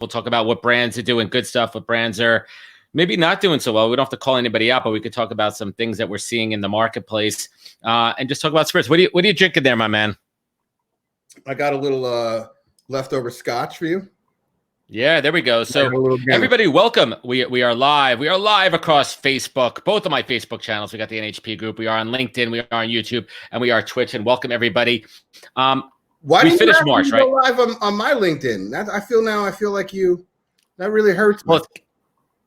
We'll talk about what brands are doing good stuff, what brands are maybe not doing so well. We don't have to call anybody out, but we could talk about some things that we're seeing in the marketplace and just talk about spirits. What are you drinking there, my man? I got a little leftover scotch for you. Yeah, there we go. So everybody, welcome. We are live. We are live across Facebook, both of my Facebook channels. We got the NHP group. We are on LinkedIn. We are on YouTube, and we are Twitch. And welcome everybody. Why we finished March, right? Go live on my LinkedIn. I feel like you. That really hurts. Well,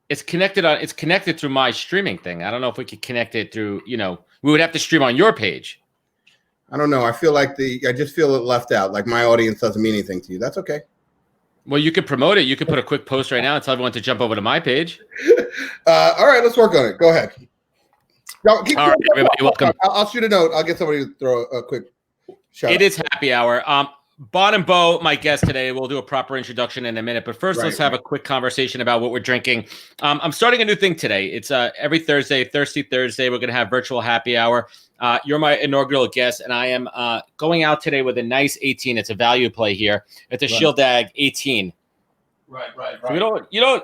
it's connected through my streaming thing. I don't know if we could connect it through. We would have to stream on your page. I don't know. I just feel it left out. Like my audience doesn't mean anything to you. That's okay. Well, you could promote it. You could put a quick post right now and tell everyone to jump over to my page. All right, let's work on it. Go ahead. All right, everybody, welcome. I'll shoot a note. I'll get somebody to throw a quick shout out. It is happy hour. Bonin Bough, my guest today. We'll do a proper introduction in a minute. But first, let's have a quick conversation about what we're drinking. I'm starting a new thing today. It's every Thursday, Thirsty Thursday. We're going to have virtual happy hour. You're my inaugural guest, and I am going out today with a nice 18. It's a value play here. It's a Shieldag 18. Right. So you don't.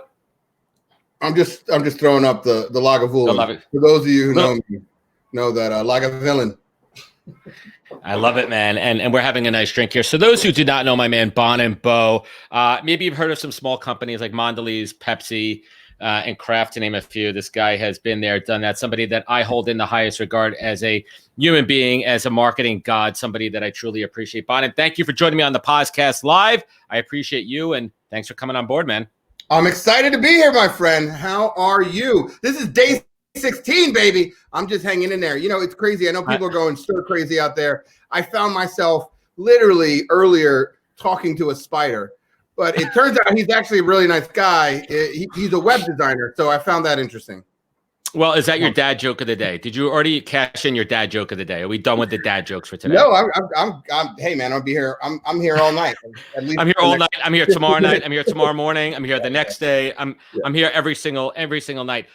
I'm just throwing up the Lagavulin. For those of you who know me, know that Lagavulin. I love it, man. And we're having a nice drink here. So those who do not know my man, Bonin Bough, maybe you've heard of some small companies like Mondelez, Pepsi, and Kraft, to name a few. This guy has been there, done that. Somebody that I hold in the highest regard as a human being, as a marketing god, somebody that I truly appreciate. Bonin, thank you for joining me on the podcast live. I appreciate you, and thanks for coming on board, man. I'm excited to be here, my friend. How are you? This is day 16, baby. I'm just hanging in there. It's crazy. I know people are going stir crazy out there. I found myself literally earlier talking to a spider. But it turns out he's actually a really nice guy. He's a web designer, so I found that interesting. Well, is that your dad joke of the day? Did you already cash in your dad joke of the day? Are we done with the dad jokes for today? No, I'm hey man, I'll be here. I'm here all night. At least I'm here all night. I'm here tomorrow night. I'm here tomorrow morning. I'm here the next day. I'm here every single night.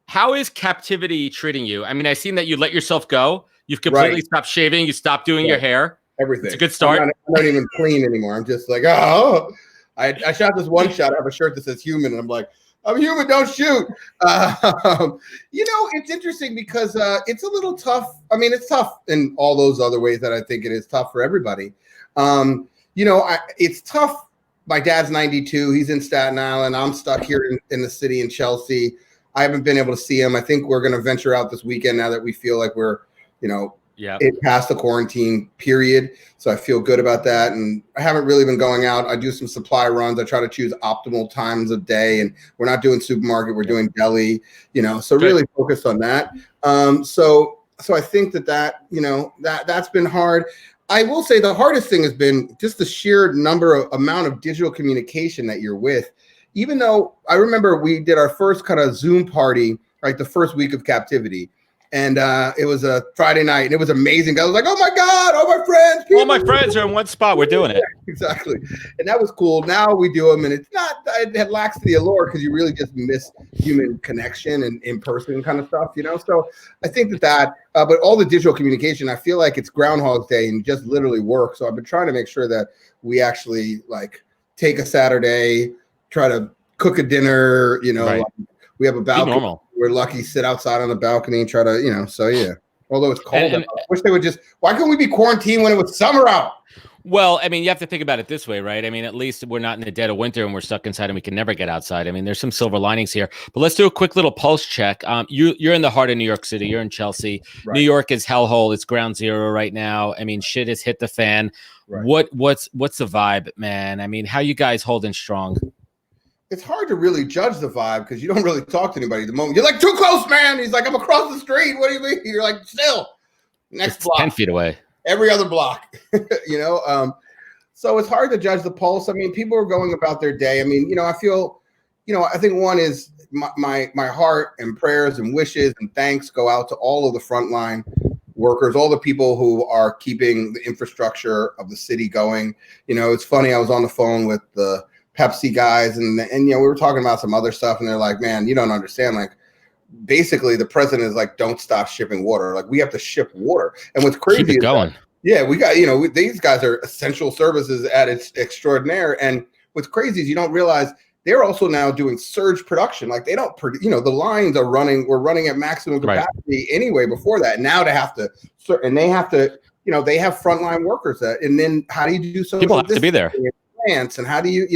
How is captivity treating you? I mean, I've seen that you let yourself go. You've completely stopped shaving. You stopped doing your hair. Everything. It's a good start. I'm not even clean anymore. I'm just like, oh. I shot this one shot. I have a shirt that says human, and I'm like, I'm human, don't shoot. It's interesting because it's a little tough. I mean, it's tough in all those other ways that I think it is tough for everybody. It's tough. My dad's 92. He's in Staten Island. I'm stuck here in the city in Chelsea. I haven't been able to see him. I think we're going to venture out this weekend now that we feel like we're, it past the quarantine period. So I feel good about that. And I haven't really been going out. I do some supply runs. I try to choose optimal times of day, and we're not doing supermarket. We're doing deli, so really focused on that. So I think that's been hard. I will say the hardest thing has been just the sheer amount of digital communication that you're with. Even though I remember we did our first kind of Zoom party, like the first week of captivity. And it was a Friday night, and it was amazing. I was like, oh, my God, all my friends. All my friends are in one spot. We're doing it. Exactly. And that was cool. Now we do them, and it lacks the allure because you really just miss human connection and in-person kind of stuff, So I think that but all the digital communication, I feel like it's Groundhog Day and just literally work. So I've been trying to make sure that we actually, take a Saturday, try to cook a dinner, we have a balcony. We're lucky, sit outside on the balcony and try to, so yeah. Although it's cold, I wish they would why couldn't we be quarantined when it was summer out? Well, I mean, you have to think about it this way, right? I mean, at least we're not in the dead of winter and we're stuck inside and we can never get outside. I mean, there's some silver linings here. But let's do a quick little pulse check. You're in the heart of New York City. You're in Chelsea. Right. New York is hellhole. It's ground zero right now. I mean, shit has hit the fan. Right. What's the vibe, man? I mean, how you guys holding strong? It's hard to really judge the vibe because you don't really talk to anybody at the moment. You're like, too close, man. He's like, I'm across the street. What do you mean? You're like, still. Next block. 10 feet away. Every other block. So it's hard to judge the pulse. I mean, people are going about their day. I mean, I feel, I think one is my heart and prayers and wishes and thanks go out to all of the frontline workers, all the people who are keeping the infrastructure of the city going. It's funny. I was on the phone with the Pepsi guys and we were talking about some other stuff, and they're like, man, you don't understand. Like, basically the president is like, don't stop shipping water. Like, we have to ship water. And what's crazy is going. Yeah, we got, these guys are essential services at its extraordinaire. And what's crazy is you don't realize they're also now doing surge production. Like they don't, the lines are running. We're running at maximum capacity anyway before that. Now they have to, they have frontline workers. And then how do you do so? People have to be there. And how do you,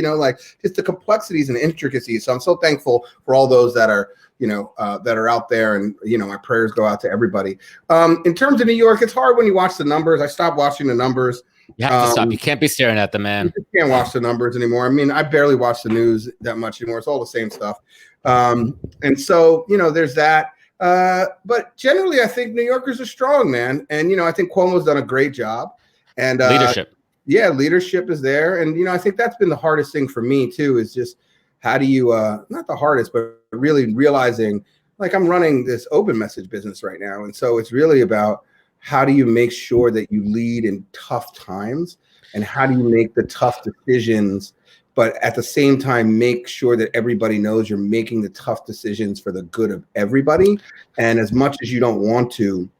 just the complexities and intricacies. So I'm so thankful for all those that are, that are out there, and my prayers go out to everybody. In terms of New York, it's hard when you watch the numbers. I stopped watching the numbers. You have to stop. You can't be staring at them, man. You can't watch the numbers anymore. I mean, I barely watch the news that much anymore. It's all the same stuff. And so, there's that. But generally, I think New Yorkers are strong, man. And, I think Cuomo's done a great job. And leadership. Yeah, leadership is there. And, I think that's been the hardest thing for me, too, is just how do you, not the hardest, but really realizing, like, I'm running this open message business right now. And so it's really about, how do you make sure that you lead in tough times, and how do you make the tough decisions, but at the same time, make sure that everybody knows you're making the tough decisions for the good of everybody. And as much as you don't want to,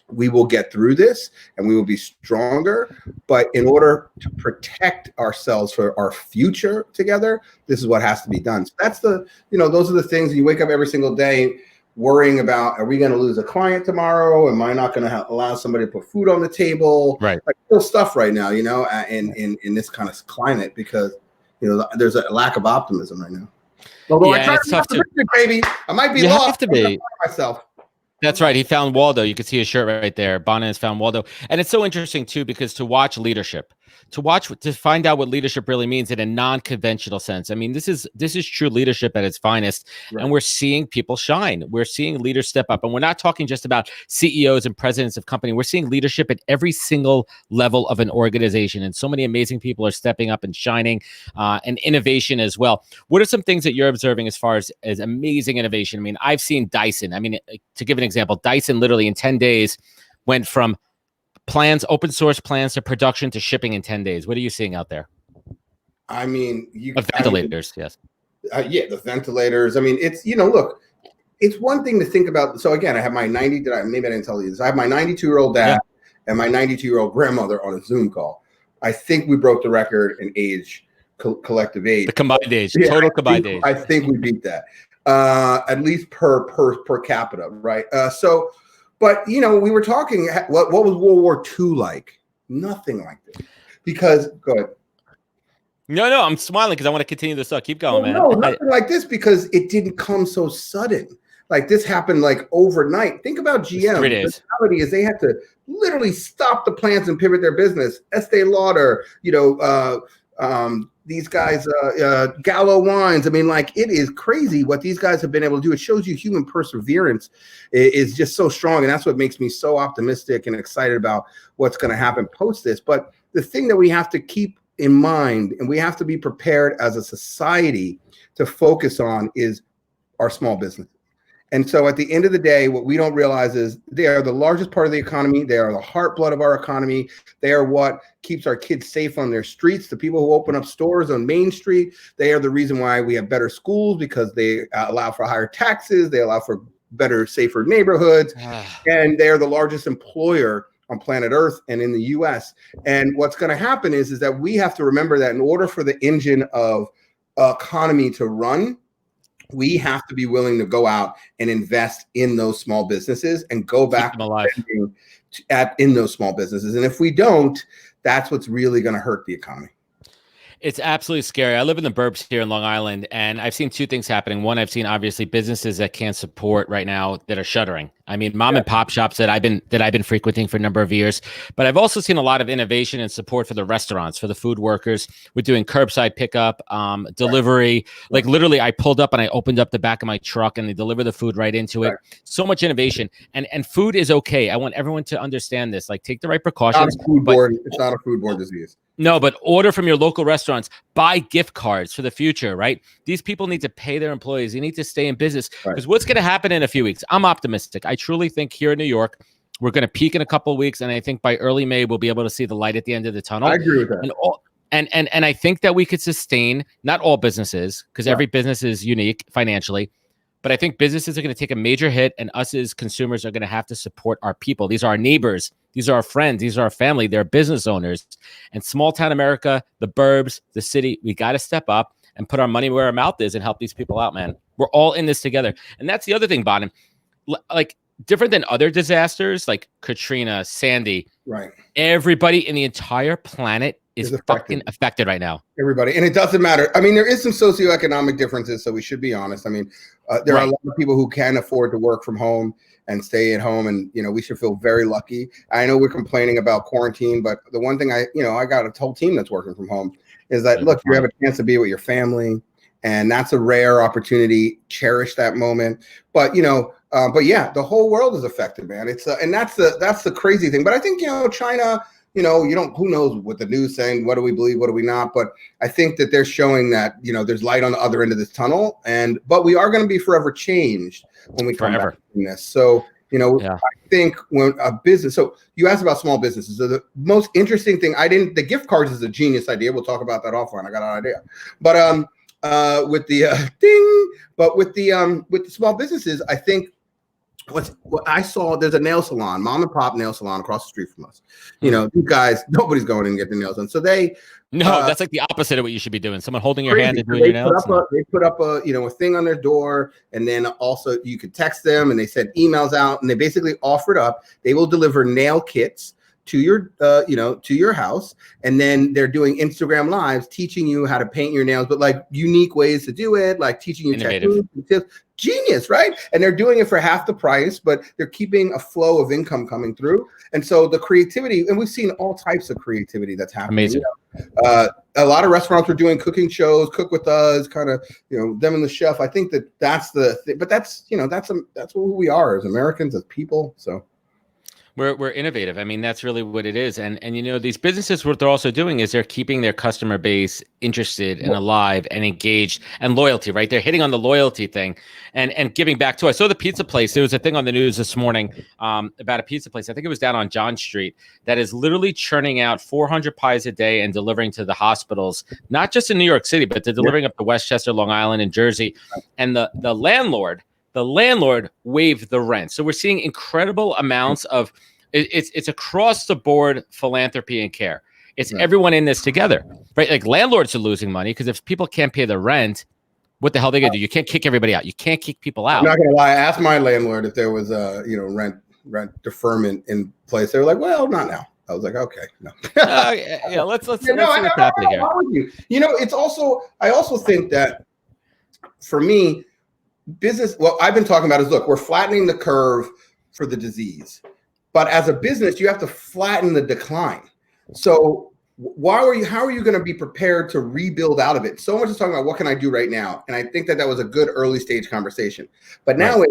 we will get through this and we will be stronger. But in order to protect ourselves for our future together, this is what has to be done. So that's those are the things you wake up every single day worrying about, are we going to lose a client tomorrow? Am I not going to allow somebody to put food on the table? Right. Like real stuff right now, in this kind of climate, because, there's a lack of optimism right now. Although I try to be optimistic, baby. I might be lost. You have to be. Myself. That's right. He found Waldo. You can see his shirt right there. Bonin has found Waldo. And it's so interesting, too, because to watch leadership, to find out what leadership really means in a non-conventional sense. I mean, this is true leadership at its finest. Right. And we're seeing people shine. We're seeing leaders step up. And we're not talking just about CEOs and presidents of companies. We're seeing leadership at every single level of an organization. And so many amazing people are stepping up and shining, and innovation as well. What are some things that you're observing as far as amazing innovation? I mean, I've seen Dyson. I mean, to give an example, Dyson literally in 10 days went from open source plans to production to shipping in 10 days. What are you seeing out there? I mean, ventilators, yes. Yeah, the ventilators. I mean, it's, look, it's one thing to think about. So again, I have my maybe I didn't tell you this. I have my 92-year-old dad and my 92-year-old grandmother on a Zoom call. I think we broke the record in age, collective age. The combined age, total combined age. I think we beat that, at least per capita, right? But, we were talking, what was World War II like? Nothing like this. Because, go ahead. No, I'm smiling because I want to continue this up. Keep going, man. No, nothing like this, because it didn't come so sudden. Like, this happened, like, overnight. Think about GM. 3 days. The reality is they had to literally stop the plants and pivot their business. Estee Lauder, these guys, Gallo Wines. I mean, like, it is crazy what these guys have been able to do. It shows you human perseverance is just so strong. And that's what makes me so optimistic and excited about what's going to happen post this. But the thing that we have to keep in mind, and we have to be prepared as a society to focus on, is our small business. And so at the end of the day, what we don't realize is they are the largest part of the economy. They are the heartblood of our economy. They are what keeps our kids safe on their streets. The people who open up stores on Main Street, they are the reason why we have better schools, because they allow for higher taxes. They allow for better, safer neighborhoods. And they are the largest employer on planet Earth and in the US. And what's going to happen is that we have to remember that in order for the engine of economy to run, we have to be willing to go out and invest in those small businesses and go back in those small businesses. And if we don't, that's what's really going to hurt the economy. It's absolutely scary. I live in the burbs here in Long Island, and I've seen two things happening. One, I've seen obviously businesses that can't support right now that are shuttering. I mean, mom and pop shops that I've been frequenting for a number of years. But I've also seen a lot of innovation and support for the restaurants, for the food workers. We're doing curbside pickup, delivery. Like literally, I pulled up and I opened up the back of my truck and they deliver the food right into it. So much innovation, and food is okay. I want everyone to understand this. Like, take the right precautions. It's not a foodborne disease. No, but order from your local restaurants, buy gift cards for the future, right? These people need to pay their employees. They need to stay in business, because what's going to happen in a few weeks? I'm optimistic. I truly think here in New York, we're going to peak in a couple of weeks. And I think by early May, we'll be able to see the light at the end of the tunnel. I agree with that. And I think that we could sustain, not all businesses, because every business is unique financially, But I think businesses are going to take a major hit, and us as consumers are going to have to support our people. These are our neighbors. These are our friends. These are our family. They're business owners. And small town America, the burbs, the city, we got to step up and put our money where our mouth is and help these people out, man. We're all in this together. And that's the other thing, Bonin. Like, different than other disasters like Katrina, Sandy, right? Everybody in the entire planet is fucking affected right now. Everybody. And it doesn't matter. I mean, there is some socioeconomic differences, so we should be honest. I mean, there are a lot of people who can afford to work from home and stay at home, and we should feel very lucky. I know we're complaining about quarantine, but the one thing I got a whole team that's working from home is that, look, you have a chance to be with your family, and that's a rare opportunity. Cherish that moment. But yeah, the whole world is affected, man. It's and that's the crazy thing. But I think China, who knows what the news saying? What do we believe? What do we not? But I think that they're showing that there's light on the other end of this tunnel, but we are going to be forever changed when we come back from this. So I think when a business. So you asked about small businesses. So the most interesting thing, the gift cards is a genius idea. We'll talk about that offline. I got an idea, but with the with the small businesses, I think. What I saw, there's a nail salon, mom and pop nail salon across the street from us. These guys, nobody's going in and get their nails done. So that's like the opposite of what you should be doing. Someone holding your hand and doing your nails. They put up a thing on their door, and then also you could text them, and they send emails out, and they basically offered up. They will deliver nail kits to your to your house, and then they're doing Instagram lives teaching you how to paint your nails, but like unique ways to do it, like teaching you techniques and tips. Genius, right? And they're doing it for half the price, but they're keeping a flow of income coming through. And so the creativity, and we've seen all types of creativity that's happening. Amazing. A lot of restaurants are doing cooking shows, cook with us, kind of, them and the chef. I think that's the thing, but that's who we are as Americans, as people. So we're innovative. I mean, that's really what it is. And these businesses, what they're also doing is they're keeping their customer base interested and alive and engaged, and loyalty, right? They're hitting on the loyalty thing and giving back to us. So the pizza place, there was a thing on the news this morning about a pizza place. I think it was down on John Street that is literally churning out 400 pies a day and delivering to the hospitals, not just in New York City, but they're delivering up to Westchester, Long Island, and Jersey. And the landlord waived the rent. So we're seeing incredible amounts of it's across the board philanthropy and care. It's everyone in this together, right? Like landlords are losing money because if people can't pay the rent, what the hell are they gonna do? You can't kick everybody out. You can't kick people out. I'm not gonna lie. I asked my landlord if there was a rent deferment in place. They were like, well, not now. I was like, okay, no. Let's see what's happening here. It's also, I also think that for me, business, what I've been talking about is, look, we're flattening the curve for the disease, but as a business, you have to flatten the decline. So how are you going to be prepared to rebuild out of it? So much is talking about what can I do right now? And I think that was a good early stage conversation, but now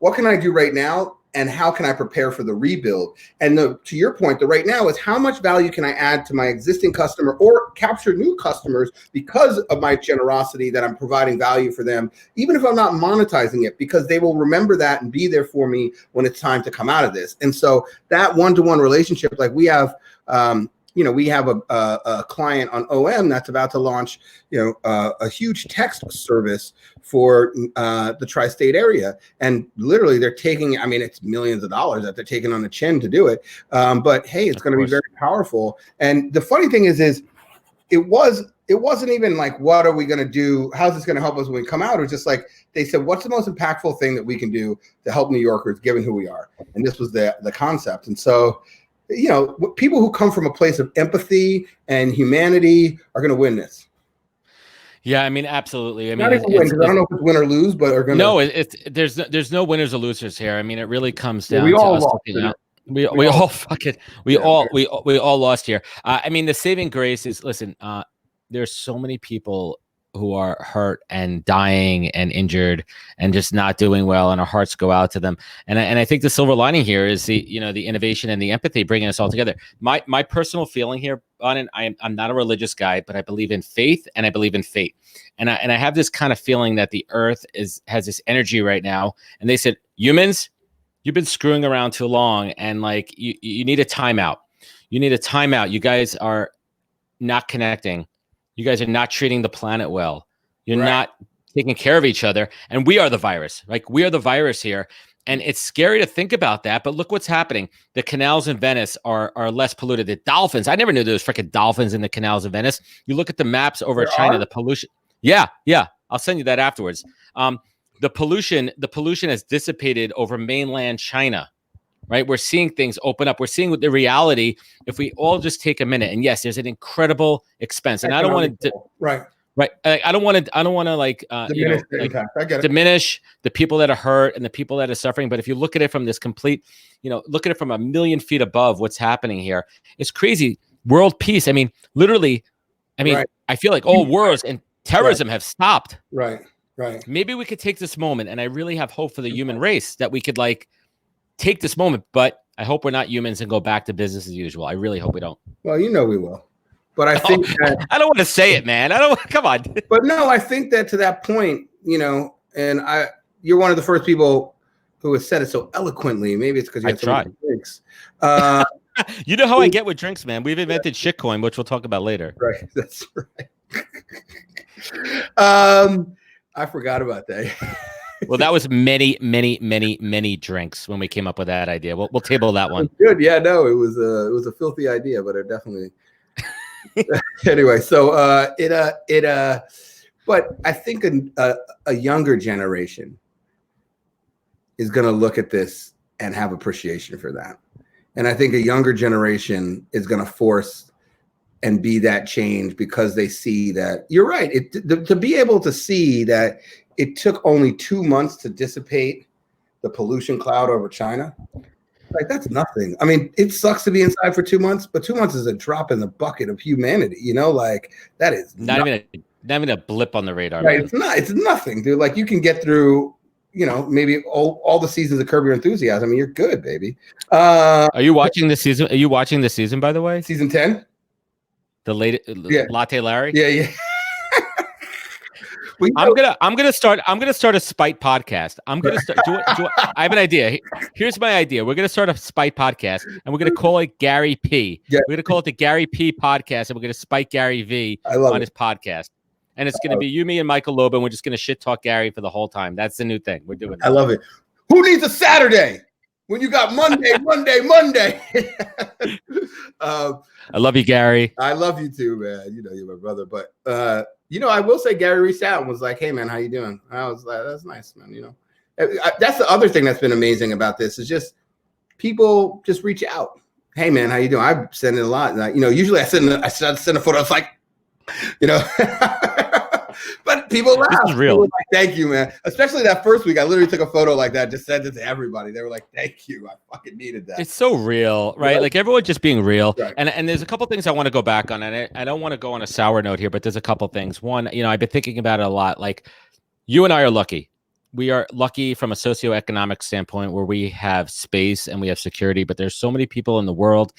what can I do right now? And how can I prepare for the rebuild? And to your point, the right now is how much value can I add to my existing customer or capture new customers because of my generosity that I'm providing value for them, even if I'm not monetizing it, because they will remember that and be there for me when it's time to come out of this. And so that one-to-one relationship, like we have, we have a client on OM that's about to launch, a huge text service for the tri-state area. And literally they're taking, it's millions of dollars that they're taking on the chin to do it. But hey, it's going to be very powerful. And the funny thing is it wasn't even like, what are we going to do? How's this going to help us when we come out? It was just like, they said, what's the most impactful thing that we can do to help New Yorkers, given who we are? And this was the concept. And so, people who come from a place of empathy and humanity are going to win this. Yeah, absolutely. Not even win, because I don't know if it's win or lose, but are going to. No, there's no winners or losers here. It really comes down to us lost, looking out. We all lost here. The saving grace is, listen, there's so many people who are hurt and dying and injured and just not doing well, and our hearts go out to them. And I think the silver lining here is the innovation and the empathy bringing us all together. My personal feeling here, Bonin, I'm not a religious guy, but I believe in faith and I believe in fate. And I have this kind of feeling that the earth has this energy right now. And they said, humans, you've been screwing around too long, and like you need a timeout. You need a timeout. You guys are not connecting. You guys are not treating the planet well. You're not taking care of each other, and we are the virus. Like, we are the virus here. And it's scary to think about that, but look what's happening. The canals in Venice are less polluted. The dolphins, I never knew there was freaking dolphins in the canals of Venice. You look at the maps over China, the pollution. Yeah. I'll send you that afterwards. The pollution has dissipated over mainland China, right? We're seeing things open up. We're seeing the reality if we all just take a minute. And yes, there's an incredible expense. And I don't want to Right. I don't want to like diminish the impact. I get it. Diminish the people that are hurt and the people that are suffering. But if you look at it from this complete, look at it from a million feet above what's happening here, it's crazy. World peace. I mean, literally, right. I feel like all wars and terrorism have stopped. Right. Maybe we could take this moment, and I really have hope for the human race that we could like take this moment. But I hope we're not humans and go back to business as usual. I really hope we don't. Well, we will. But I think that, I don't want to say it, man. Come on. But no, I think that to that point, and you're one of the first people who has said it so eloquently. Maybe it's because you have so many drinks. You know how I get with drinks, man. We've invented shitcoin, which we'll talk about later. Right. That's right. I forgot about that. Well, that was many, many, many, many drinks when we came up with that idea. We'll table that one. Good. Yeah, no, it was a filthy idea, but it definitely. Anyway, so but I think a younger generation is going to look at this and have appreciation for that. And I think a younger generation is going to force and be that change because they see that you're right. To be able to see that it took only 2 months to dissipate the pollution cloud over China. Like, that's nothing. I mean, it sucks to be inside for 2 months, but 2 months is a drop in the bucket of humanity. Like, that is not even a blip on the radar. Right? Man. It's nothing, dude. Like, you can get through, maybe all the seasons of Curb Your Enthusiasm. And you're good, baby. Are you watching this season? Are you watching this season, by the way? Season 10. The latest, Latte Larry. Yeah. I'm gonna start a spite podcast. I'm gonna start. I have an idea. Here's my idea. We're gonna start a spite podcast, and we're gonna call it Gary P. Yeah. We're gonna call it the Gary P podcast, and we're gonna spite Gary V on his podcast. And it's gonna be you, me, and Michael Loeb, and we're just gonna shit talk Gary for the whole time. That's the new thing we're doing. I love it. Who needs a Saturday when you got Monday? I love you, Gary. I love you too, man. You're my brother. But I will say Gary reached out and was like, "Hey, man, how you doing?" I was like, "That's nice, man." That's the other thing that's been amazing about this is just people just reach out. Hey, man, how you doing? I send it a lot. And usually I send a photo. It's like, but people laugh. This is real. Like, thank you, man. Especially that first week, I literally took a photo like that, just sent it to everybody. They were like, "Thank you, I fucking needed that." It's so real, right? Like everyone just being real. Right. And there's a couple things I want to go back on, and I don't want to go on a sour note here, but there's a couple things. One, I've been thinking about it a lot. Like, you and I are lucky. We are lucky from a socioeconomic standpoint where we have space and we have security, but there's so many people in the world,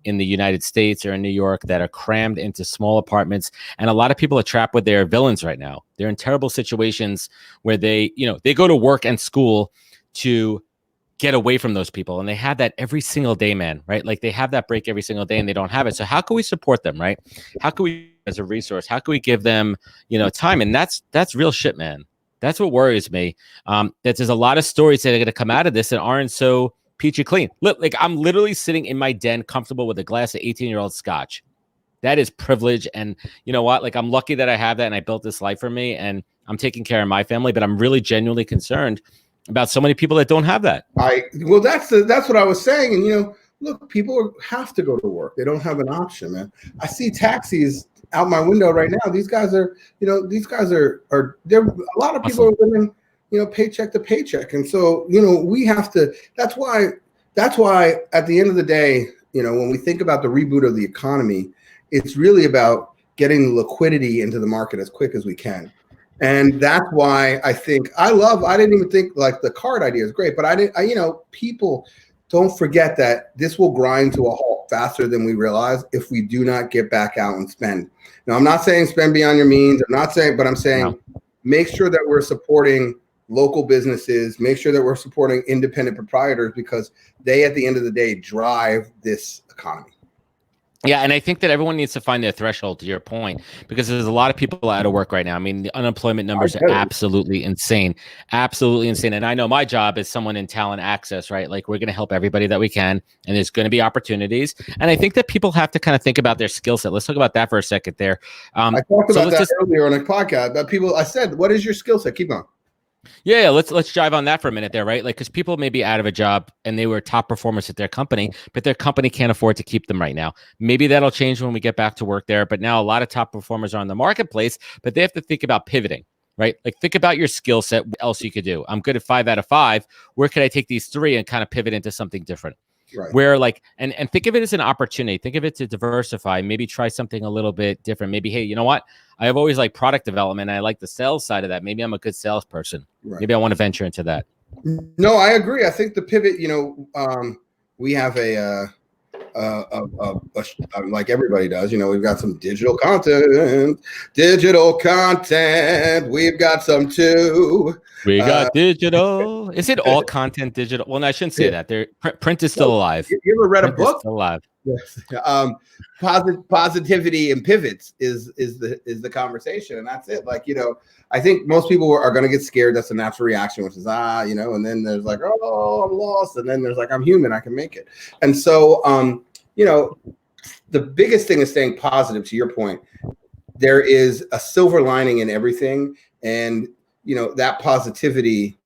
in the United States or in New York, that are crammed into small apartments. And a lot of people are trapped with their villains right now. They're in terrible situations where they go to work and school to get away from those people. And they have that every single day, man, right? Like, they have that break every single day and they don't have it. So how can we support them, right? How can we, as a resource, how can we give them, time? And that's real shit, man. That's what worries me. That there's a lot of stories that are going to come out of this that aren't so peachy clean. Look, like, I'm literally sitting in my den comfortable with a glass of 18-year-old scotch. That is privilege. And you know what? Like, I'm lucky that I have that and I built this life for me and I'm taking care of my family, but I'm really genuinely concerned about so many people that don't have that. That's what I was saying. And, look, people have to go to work. They don't have an option, man. I see taxis out my window right now. These guys are there. A lot of people are living, paycheck to paycheck. And so, we have to, that's why at the end of the day, when we think about the reboot of the economy, it's really about getting liquidity into the market as quick as we can. And that's why I think I didn't even think like the card idea is great, but people don't forget that this will grind to a halt faster than we realize if we do not get back out and spend. Now, I'm not saying spend beyond your means. I'm saying make sure that we're supporting local businesses, make sure that we're supporting independent proprietors because they, at the end of the day, drive this economy. Yeah, and I think that everyone needs to find their threshold, to your point, because there's a lot of people out of work right now. I mean, the unemployment numbers are absolutely insane, absolutely insane. And I know my job is someone in talent access, right? Like we're going to help everybody that we can, and there's going to be opportunities. And I think that people have to kind of think about their skill set. Let's talk about that for a second there. I talked about that earlier on a podcast. But I said, what is your skill set? Keep going. Yeah, let's drive on that for a minute there, right? Like, because people may be out of a job and they were top performers at their company, but their company can't afford to keep them right now. Maybe that'll change when we get back to work there. But now a lot of top performers are on the marketplace, but they have to think about pivoting, right? Like, think about your skill set. What else you could do? I'm good at 5 out of 5. Where could I take these 3 and kind of pivot into something different? Right. Where like, and think of it as an opportunity. Think of it to diversify, maybe try something a little bit different. Maybe, hey, you know what? I have always liked product development. I like the sales side of that. Maybe I'm a good salesperson. Right. Maybe I want to venture into that. No, I agree. I think the pivot, we have like everybody does, we've got some digital content. We've got some too. We got digital. Is it all content digital? Well, no, I shouldn't say that. Print is still alive. You ever read a book? Still alive. Yes. Positivity and pivots is the conversation, and that's it. Like, I think most people are going to get scared. That's a natural reaction, which is and then there's like, oh, I'm lost, and then there's like, I'm human, I can make it. And so, the biggest thing is staying positive. To your point, there is a silver lining in everything, and that positivity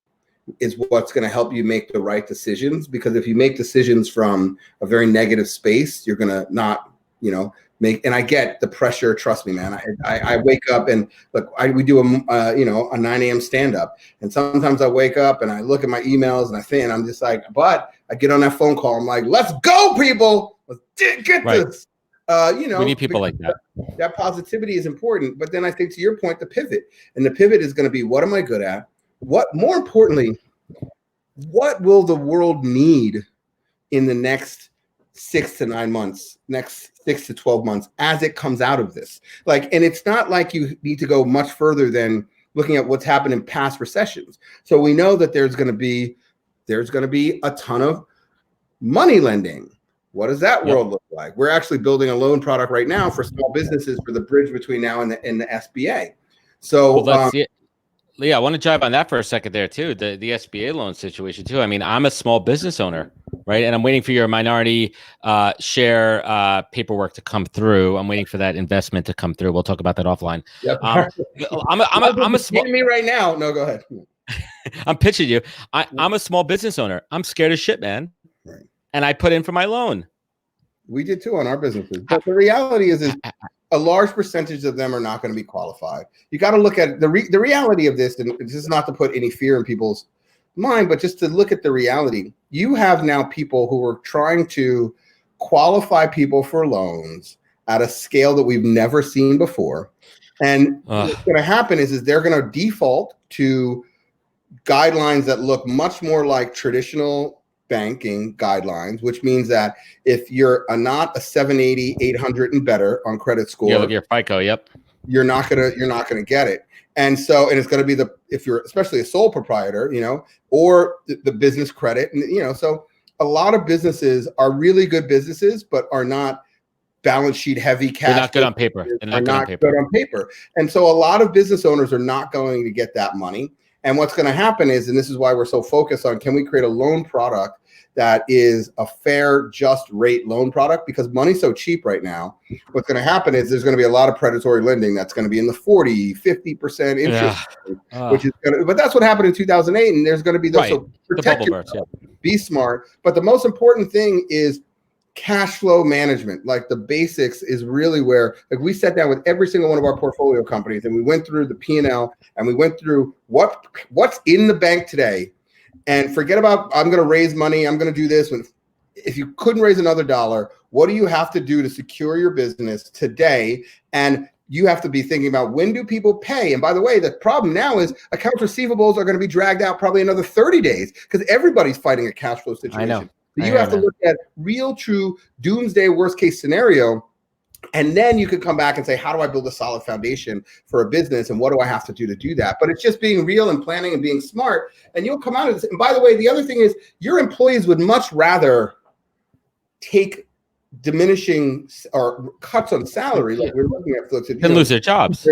is what's going to help you make the right decisions. Because if you make decisions from a very negative space, you're going to not, make. And I get the pressure. Trust me, man. I wake up and look. We do a 9 a.m. stand up, and sometimes I wake up and I look at my emails and I think, and I'm just like, but I get on that phone call. I'm like, let's go, people. Let's get this. We need people like that. That positivity is important. But then I think, to your point, the pivot, and the pivot is going to be, what am I good at? More importantly, what will the world need in the next 6 to 9 months, next 6 to 12 months as it comes out of this? Like, and it's not like you need to go much further than looking at what's happened in past recessions. So we know that there's going to be a ton of money lending. What does that world look like? We're actually building a loan product right now for small businesses for the bridge between now and the SBA. So I want to jive on that for a second there too. The SBA loan situation too. I mean, I'm a small business owner, right? And I'm waiting for your minority share paperwork to come through. I'm waiting for that investment to come through. We'll talk about that offline. Yep. I'm a small me right now. No, go ahead. I'm pitching you. I'm a small business owner. I'm scared as shit, man. Right. And I put in for my loan. We did too on our businesses. But the reality is a large percentage of them are not going to be qualified. You got to look at the reality of this, and this is not to put any fear in people's mind, but just to look at the reality. You have now people who are trying to qualify people for loans at a scale that we've never seen before. And what's going to happen is they're going to default to guidelines that look much more like traditional banking guidelines, which means that if you're not a 780, 800 and better on credit score, with your FICO, you're not gonna get it. And so, and it's going to be if you're especially a sole proprietor, or the business credit, and so a lot of businesses are really good businesses, but are not balance sheet heavy cash. They're not good on paper. They're not good on paper. And so a lot of business owners are not going to get that money. And what's going to happen is, and this is why we're so focused on, can we create a loan product that is a fair, just rate loan product? Because money's so cheap right now. What's going to happen is there's going to be a lot of predatory lending that's going to be in the 40, 50% interest, which is going to, but that's what happened in 2008. And there's going to be those. So protect yourself, be smart. But the most important thing is cash flow management. Like the basics is really where, like, we sat down with every single one of our portfolio companies and we went through the P&L and we went through what's in the bank today. And forget about, I'm going to raise money, I'm going to do this. If you couldn't raise another dollar, what do you have to do to secure your business today? And you have to be thinking about, when do people pay? And by the way, the problem now is accounts receivables are going to be dragged out probably another 30 days because everybody's fighting a cash flow situation. I know. So you have to look at real, true doomsday worst case scenario. And then you could come back and say, how do I build a solid foundation for a business? And what do I have to do that? But it's just being real and planning and being smart. And you'll come out of this. And by the way, the other thing is your employees would much rather take diminishing or cuts on salary, like we're looking at folks can lose their jobs.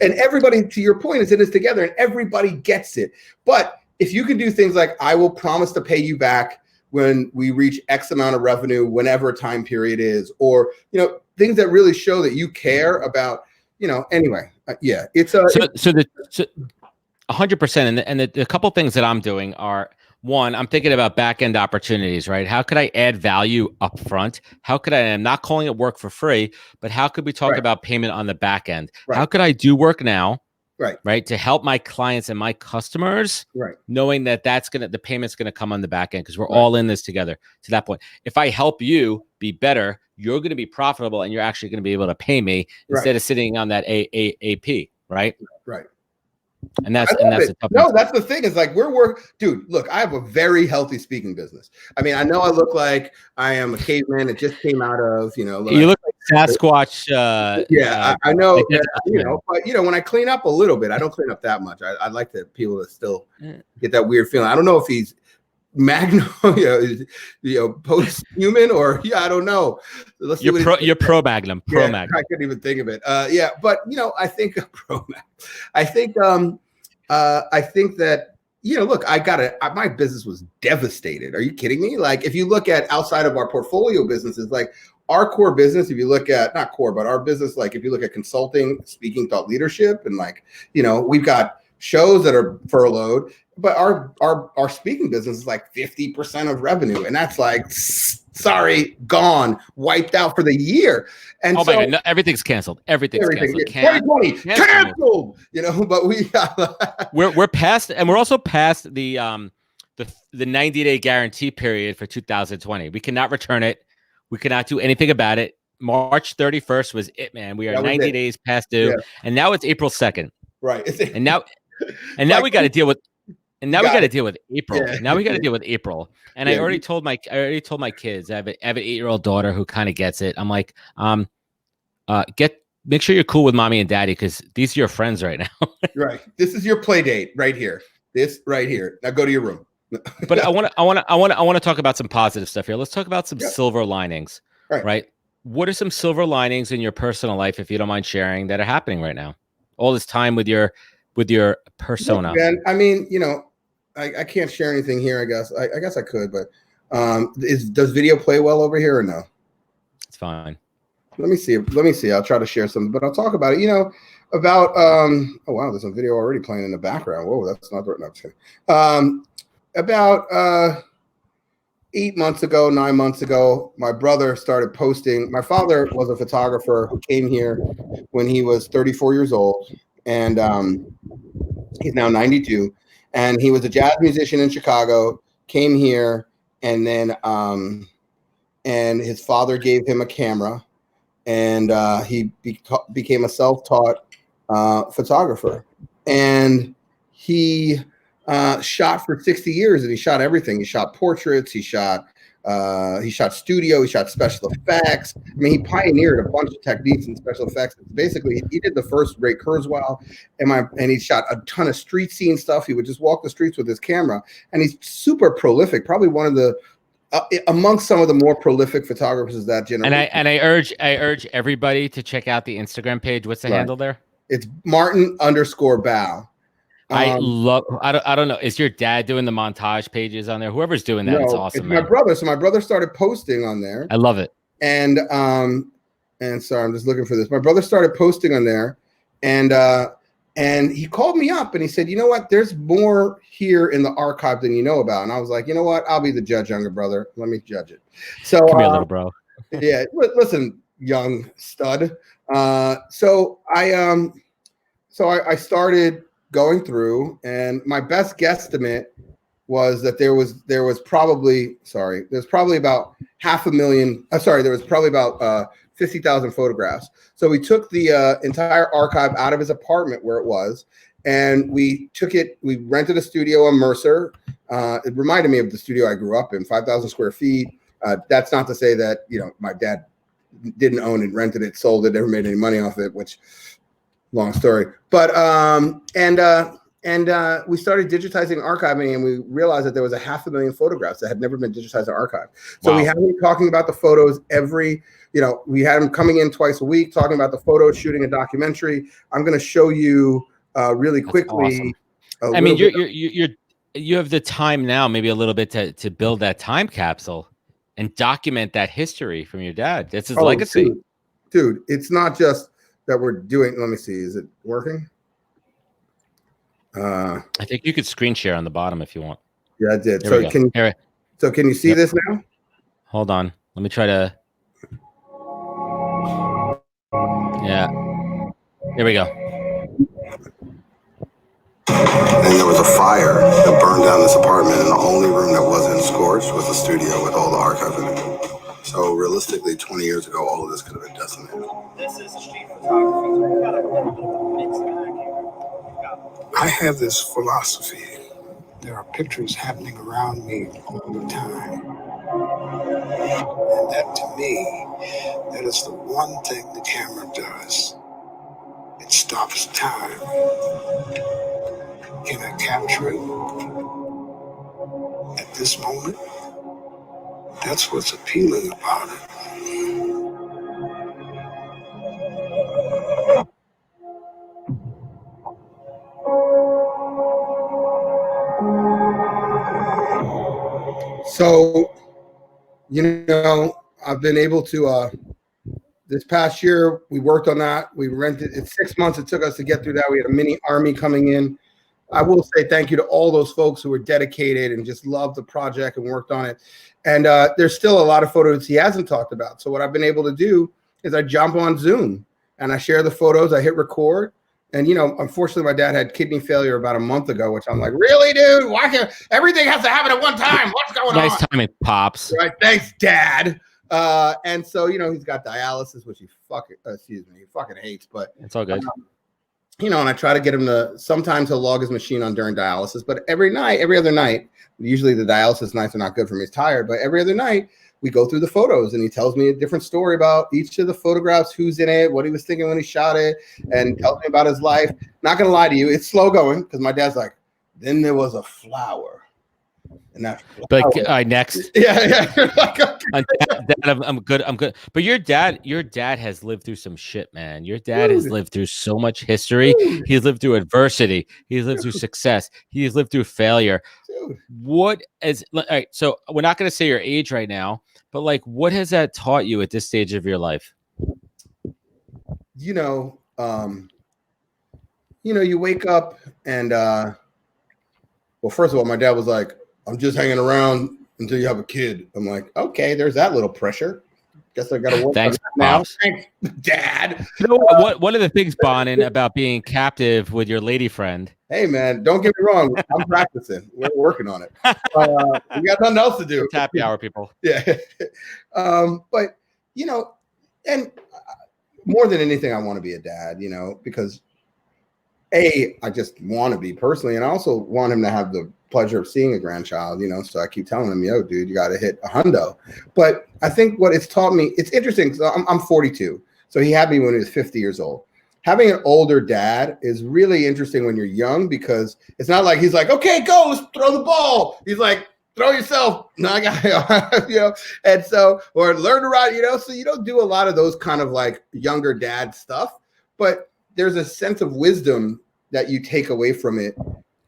And everybody, to your point, is in this together, and everybody gets it. But if you can do things like, I will promise to pay you back when we reach X amount of revenue, whenever time period is, or, things that really show that you care about, anyway, yeah, it's a, so 100%. And the couple things that I'm doing are, one, I'm thinking about back-end opportunities, right? How could I add value up front? How could I'm not calling it work for free, but how could we talk about payment on the back end? Right. How could I do work now? Right. To help my clients and my customers, knowing that the payment's going to come on the back end, because we're all in this together to that point. If I help you be better, you're going to be profitable, and you're actually going to be able to pay me instead of sitting on that AP, right? Right. And that's that's the thing, is like dude, look, I have a very healthy speaking business. I mean, I know I look like I am a caveman that just came out of, you look like Sasquatch. I know, but when I clean up a little bit, I don't clean up that much. I like people to still get that weird feeling. I don't know if he's post-human or I don't know. Let's you're pro Magnum. Magnum. I couldn't even think of it. But I think pro Magnum. I think that look, my business was devastated. Are you kidding me? Like, if you look at outside of our portfolio businesses, like our core business, if you look at not core, but our business, like if you look at consulting, speaking, thought leadership, and we've got shows that are furloughed. But our speaking business is like 50% of revenue, and that's like, sorry, gone, wiped out for the year. And my God, no, everything's canceled. Everything's canceled. 2020 canceled. But we're past, and we're also past the 90-day guarantee period for 2020. We cannot return it. We cannot do anything about it. March 31st was it, man. We are 90 days past due, and now it's April 2nd. Right. And now we got to deal with. And now we got to deal with April. Yeah. Now we got to deal with April. And I already told my kids. I have an 8-year-old daughter who kind of gets it. I'm like, make sure you're cool with mommy and daddy, because these are your friends right now. Right. This is your play date right here. This right here. Now go to your room. But I want to talk about some positive stuff here. Let's talk about some silver linings. Right. What are some silver linings in your personal life, if you don't mind sharing, that are happening right now? All this time with your persona. Look, man, I mean, I can't share anything here. I guess I could, but does video play well over here or no? It's fine. Let me see. I'll try to share something, but I'll talk about it. About oh wow, there's some video already playing in the background. Whoa, that's not right. No, I'm just kidding. About 9 months ago, my brother started posting. My father was a photographer who came here when he was 34 years old, and he's now 92. And he was a jazz musician in Chicago, came here, and then and his father gave him a camera, and he became a self-taught photographer. And he shot for 60 years, and he shot everything. He shot portraits, he shot studio, he shot special effects. I mean, he pioneered a bunch of techniques in special effects. Basically, he did the first Ray Kurzweil, and he shot a ton of street scene stuff. He would just walk the streets with his camera, and he's super prolific. Probably one of the amongst some of the more prolific photographers of that generation. And I urge everybody to check out the Instagram page. What's the handle there? It's Martin_Bough. I don't know. Is your dad doing the montage pages on there? Whoever's doing that, it's awesome. It's my brother. So my brother started posting on there. I love it. And sorry, I'm just looking for this. My brother started posting on there, and he called me up and he said, "You know what? There's more here in the archive than you know about." And I was like, "You know what? I'll be the judge, younger brother. Let me judge it." So come here, little bro. Yeah, listen, young stud. So I started going through, and my best guesstimate was that there was probably about 500,000. There was probably about 50,000 photographs. So we took the entire archive out of his apartment where it was, and we rented a studio on Mercer. It reminded me of the studio I grew up in, 5,000 square feet. That's not to say that my dad didn't own it, rented it, sold it, never made any money off it, which long story. But And we started digitizing and archiving, and we realized that there was 500,000 photographs that had never been digitized or archived. So we had him talking about the photos we had him coming in twice a week, talking about the photos, shooting a documentary. I'm going to show you really quickly. Awesome. I mean, you have the time now, maybe a little bit to build that time capsule and document that history from your dad. That's his legacy. Dude, it's not just that we're doing. Let me see. Is it working? I think you could screen share on the bottom if you want. Yeah, I did. So can you see this now? Hold on. Let me try to. Yeah. Here we go. And there was a fire that burned down this apartment, and the only room that wasn't scorched was the studio with all the archive in it. So realistically, 20 years ago, all of this could have been decimated. This is street photography. I have this philosophy. There are pictures happening around me all the time. And that, to me, that is the one thing the camera does. It stops time. Can I capture it at this moment? That's what's appealing about it. So, I've been able to, this past year, we worked on that. We rented it 6 months. It took us to get through that. We had a mini army coming in. I will say thank you to all those folks who were dedicated and just loved the project and worked on it. And there's still a lot of photos he hasn't talked about. So what I've been able to do is I jump on Zoom and I share the photos. I hit record. And, unfortunately, my dad had kidney failure about a month ago, which I'm like, really, dude? Why can't everything has to happen at one time? What's going on? Nice timing, Pops. Right. Thanks, Dad. And so, he's got dialysis, which he fucking hates, but it's all good. And I try to get him to, sometimes he'll log his machine on during dialysis, but every other night, usually the dialysis nights are not good for me. He's tired, but every other night we go through the photos and he tells me a different story about each of the photographs, who's in it, what he was thinking when he shot it, and tells me about his life. Not going to lie to you. It's slow going because my dad's like, then there was a flower. And that next. Yeah. I'm good. But your dad has lived through some shit, man. Your dad has lived through so much history. He's lived through adversity. He's lived through success. He's lived through failure. All right, so we're not going to say your age right now, but what has that taught you at this stage of your life? You wake up and well, first of all, my dad was like, I'm just hanging around until you have a kid. I'm like, okay, there's that little pressure. Guess I got to work on that now. Thanks, Dad. One of the things, Bonin, about being captive with your lady friend. Hey, man, don't get me wrong. I'm practicing. We're working on it. We got nothing else to do. Happy hour, people. Yeah. But, and more than anything, I want to be a dad, because I just want to be personally, and I also want him to have the pleasure of seeing a grandchild, so I keep telling him, yo, dude, you got to hit a hundo. But I think what it's taught me, it's interesting. So I'm 42. So he had me when he was 50 years old. Having an older dad is really interesting when you're young, because it's not like he's like, okay, go, let's throw the ball. He's like, throw yourself. No, I got, and so, or learn to ride, so you don't do a lot of those kind of like younger dad stuff, but there's a sense of wisdom that you take away from it.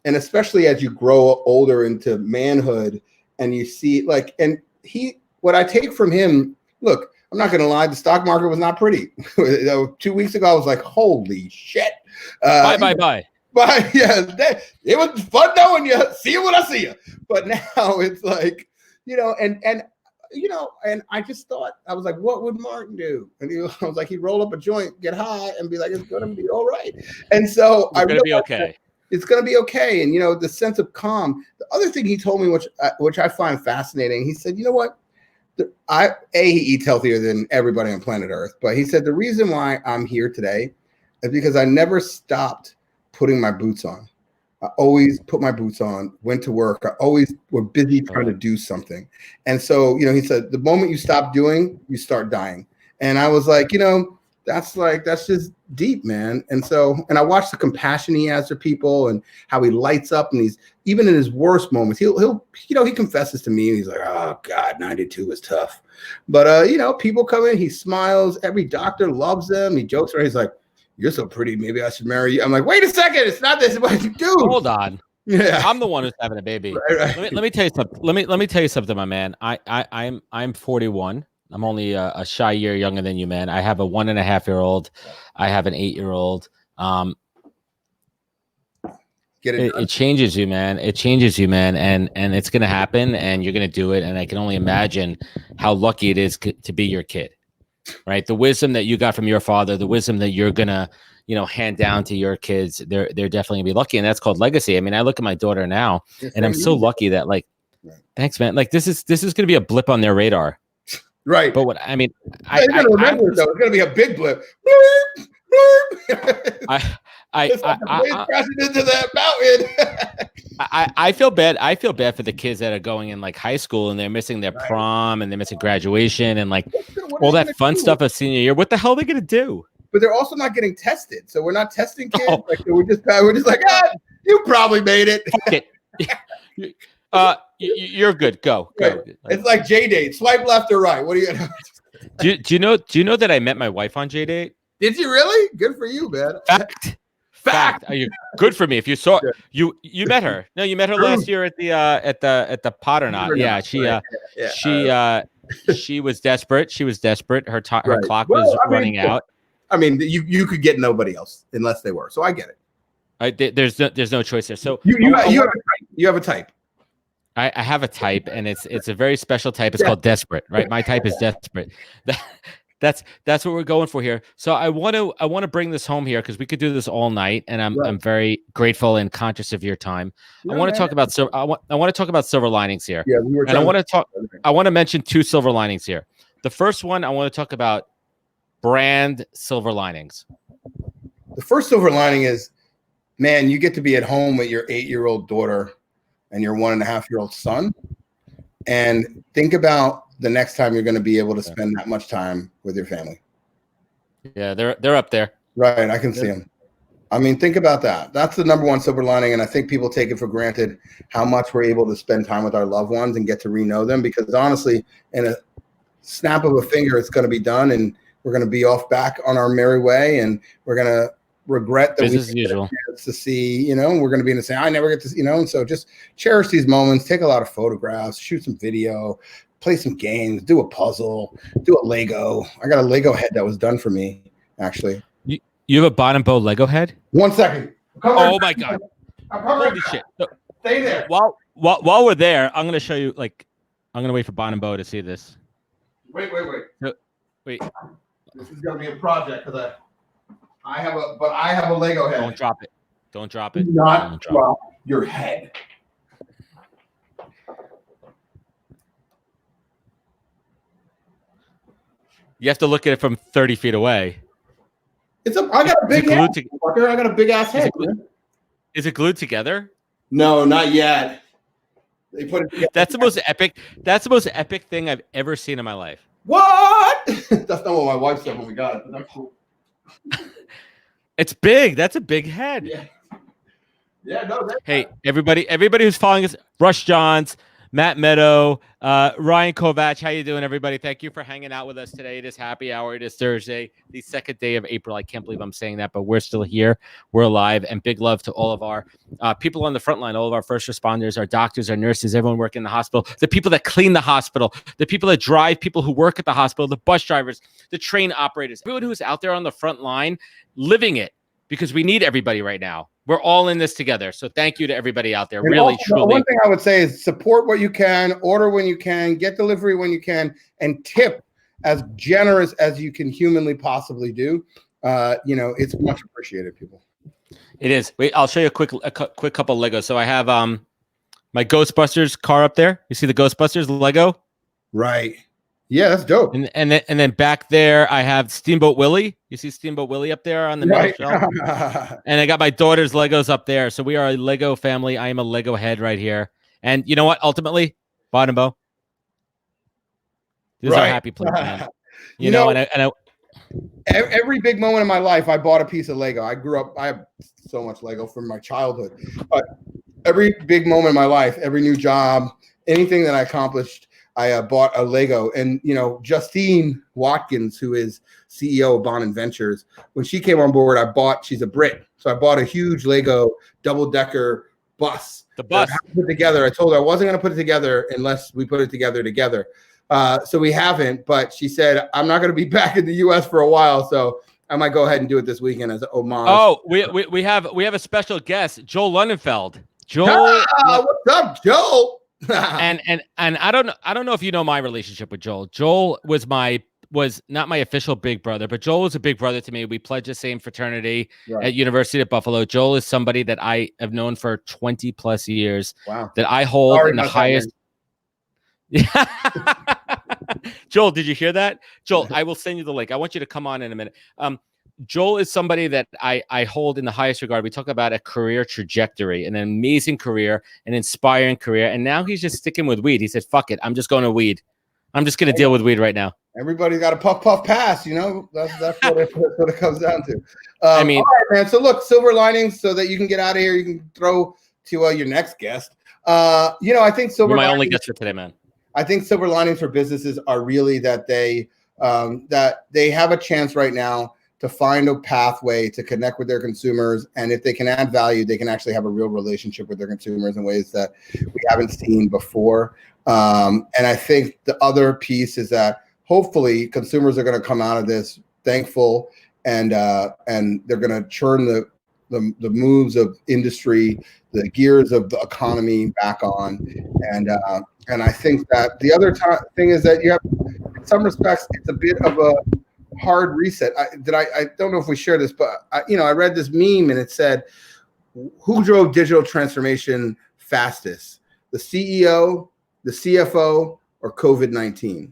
And especially as you grow older into manhood and you see what I take from him, look, I'm not going to lie, the stock market was not pretty. 2 weeks ago, I was like, holy shit. Bye. But yeah, it was fun knowing you. See you when I see you. But now it's like, and I just thought, I was like, what would Martin do? And I was like, he'd roll up a joint, get high, and be like, it's going to be all right. And so it's going to be okay. It's going to be okay. And, the sense of calm. The other thing he told me, which I find fascinating, he said, you know what? He eats healthier than everybody on planet Earth. But he said, the reason why I'm here today is because I never stopped putting my boots on. I always put my boots on, went to work. I always were busy trying to do something. And so, he said, the moment you stop doing, you start dying. And I was like, that's just deep, man. And I watch the compassion he has for people and how he lights up, and he's even in his worst moments, he'll he confesses to me and he's like, oh God, 92 was tough. But people come in, he smiles, every doctor loves him, he jokes around, he's like, you're so pretty, maybe I should marry you. I'm like, wait a second, it's not this, what you do. Hold on. Yeah, I'm the one who's having a baby. Right. Let me tell you something. Let me tell you something, my man. I'm 41. I'm only a shy year younger than you, man. I have a 1.5-year-old. I have an 8-year-old. It changes you, man. It changes you, man. And it's gonna happen, and you're gonna do it. And I can only imagine how lucky it is to be your kid, right? The wisdom that you got from your father, the wisdom that you're gonna hand down to your kids, they're definitely gonna be lucky, and that's called legacy. I mean, I look at my daughter now, and I'm so lucky that, like, thanks, man. Like, this is gonna be a blip on their radar, right? But what I mean, I remember it, though. It's gonna be a big blip. Crashing into that mountain. I feel bad. I feel bad for the kids that are going in like high school and they're missing their prom and they're missing graduation and like all that fun stuff of senior year. What the hell are they gonna do? But they're also not getting tested, so we're not testing kids. Oh. Like, we're just like, you probably made it. You're good. Go. It's like J-Date. Swipe left or right. What are you? Do you know that I met my wife on J-Date? Did you really? Good for you, man. Fact. Are you good for me? If you saw you met her. No, you met her last year at the pot or not? Yeah, she was desperate. She was desperate. Her clock was running out. I mean, you could get nobody else unless they were. So I get it. There's no choice there. So you have a type. I have a type, and it's a very special type. It's called desperate, right? My type is desperate. That's what we're going for here. So I want to bring this home here because we could do this all night, and I'm very grateful and conscious of your time. I want to talk about I want to talk about silver linings here. Yeah, we were. And I want to mention 2 silver linings here. The first one, I want to talk about brand silver linings. The first silver lining is, man, you get to be at home with your 8-year-old daughter and your 1.5-year-old son, and think about the next time you're going to be able to spend that much time with your family. Yeah, they're up there. Right, I can see them. I mean, think about that. That's the number one silver lining, and I think people take it for granted how much we're able to spend time with our loved ones and get to re-know them, because honestly, in a snap of a finger, it's going to be done, and we're going to be off back on our merry way, and we're going to regret that business as usual to see, we're going to be in the same, I never get to, and so just cherish these moments, take a lot of photographs, shoot some video, play some games, do a puzzle, do a Lego. I got a Lego head that was done for me, actually. You have a Bonin Bough Lego head? 1 second. Oh my God. Holy shit. So, stay there. While we're there, I'm going to show you, like, I'm going to wait for Bonin Bough to see this. Wait. Wait. This is going to be a project because I have a Lego head. Don't drop it. Don't drop it. Do not drop your head. You have to look at it from 30 feet away. I got a big head. I got a big ass head. Is it glued together? No, not yet. They put it together. That's the most epic. That's the most epic thing I've ever seen in my life. What? That's not what my wife said when we got it, but that's cool. It's big. That's a big head. Yeah. No. Hey, everybody who's following us, Rush Johns, Matt Meadow, Ryan Kovach, how you doing, everybody? Thank you for hanging out with us today. It is happy hour. It is Thursday, the 2nd day of April. I can't believe I'm saying that, but we're still here. We're alive, and big love to all of our people on the front line, all of our first responders, our doctors, our nurses, everyone working in the hospital, the people that clean the hospital, the people that drive, people who work at the hospital, the bus drivers, the train operators, everyone who's out there on the front line living it, because we need everybody right now. We're all in this together. So thank you to everybody out there. And really, also, truly. One thing I would say is support what you can, order when you can, get delivery when you can, and tip as generous as you can humanly possibly do. It's much appreciated, people. It is. Wait, I'll show you a quick couple Legos. So I have my Ghostbusters car up there. You see the Ghostbusters Lego? Right. Yeah, that's dope. And then back there, I have Steamboat Willie. You see Steamboat Willie up there on the middle shelf? And I got my daughter's Legos up there. So we are a Lego family. I am a Lego head right here. And you know what? Ultimately, Bonin Bough, this is our happy place, man. every big moment in my life, I bought a piece of Lego. I grew up, I have so much Lego from my childhood, but every big moment in my life, every new job, anything that I accomplished, I bought a Lego. And, you know, Justine Watkins, who is CEO of Bonin Ventures, when she came on board, she's a Brit. So I bought a huge Lego double-decker bus. The bus. Put together. I told her I wasn't going to put it together unless we put it together. So we haven't, but she said, I'm not going to be back in the U.S. for a while. So I might go ahead and do it this weekend as an homage. Oh, we have a special guest, Joel Lundenfeld. Joel, what's up, Joel? and I don't know if you know my relationship with Joel. Joel was not my official big brother, but Joel was a big brother to me. We pledged the same fraternity at University of Buffalo. Joel is somebody that I have known for 20 plus years. Wow. That I hold in the highest. Joel, did you hear that? Joel, I will send you the link. I want you to come on in a minute. Joel is somebody that I hold in the highest regard. We talk about a career trajectory, an amazing career, an inspiring career. And now he's just sticking with weed. He said, fuck it. I'm just going to weed. I'm just going to deal with weed right now. Everybody's got a puff pass, you know. That's what it comes down to. I mean, all right, man. So look, silver linings so that you can get out of here. You can throw to your next guest. You know, I think You're my only guest for today, man. I think silver linings for businesses are really that they have a chance right now to find a pathway to connect with their consumers. And if they can add value, they can actually have a real relationship with their consumers in ways that we haven't seen before. And I think the other piece is that hopefully consumers are going to come out of this thankful and they're going to churn the moves of industry, the gears of the economy back on. And I think that the other thing is that you have, in some respects, it's a bit of a hard reset. I don't know if we share this, but I read this meme and it said, who drove digital transformation fastest? The CEO, the CFO, or COVID-19?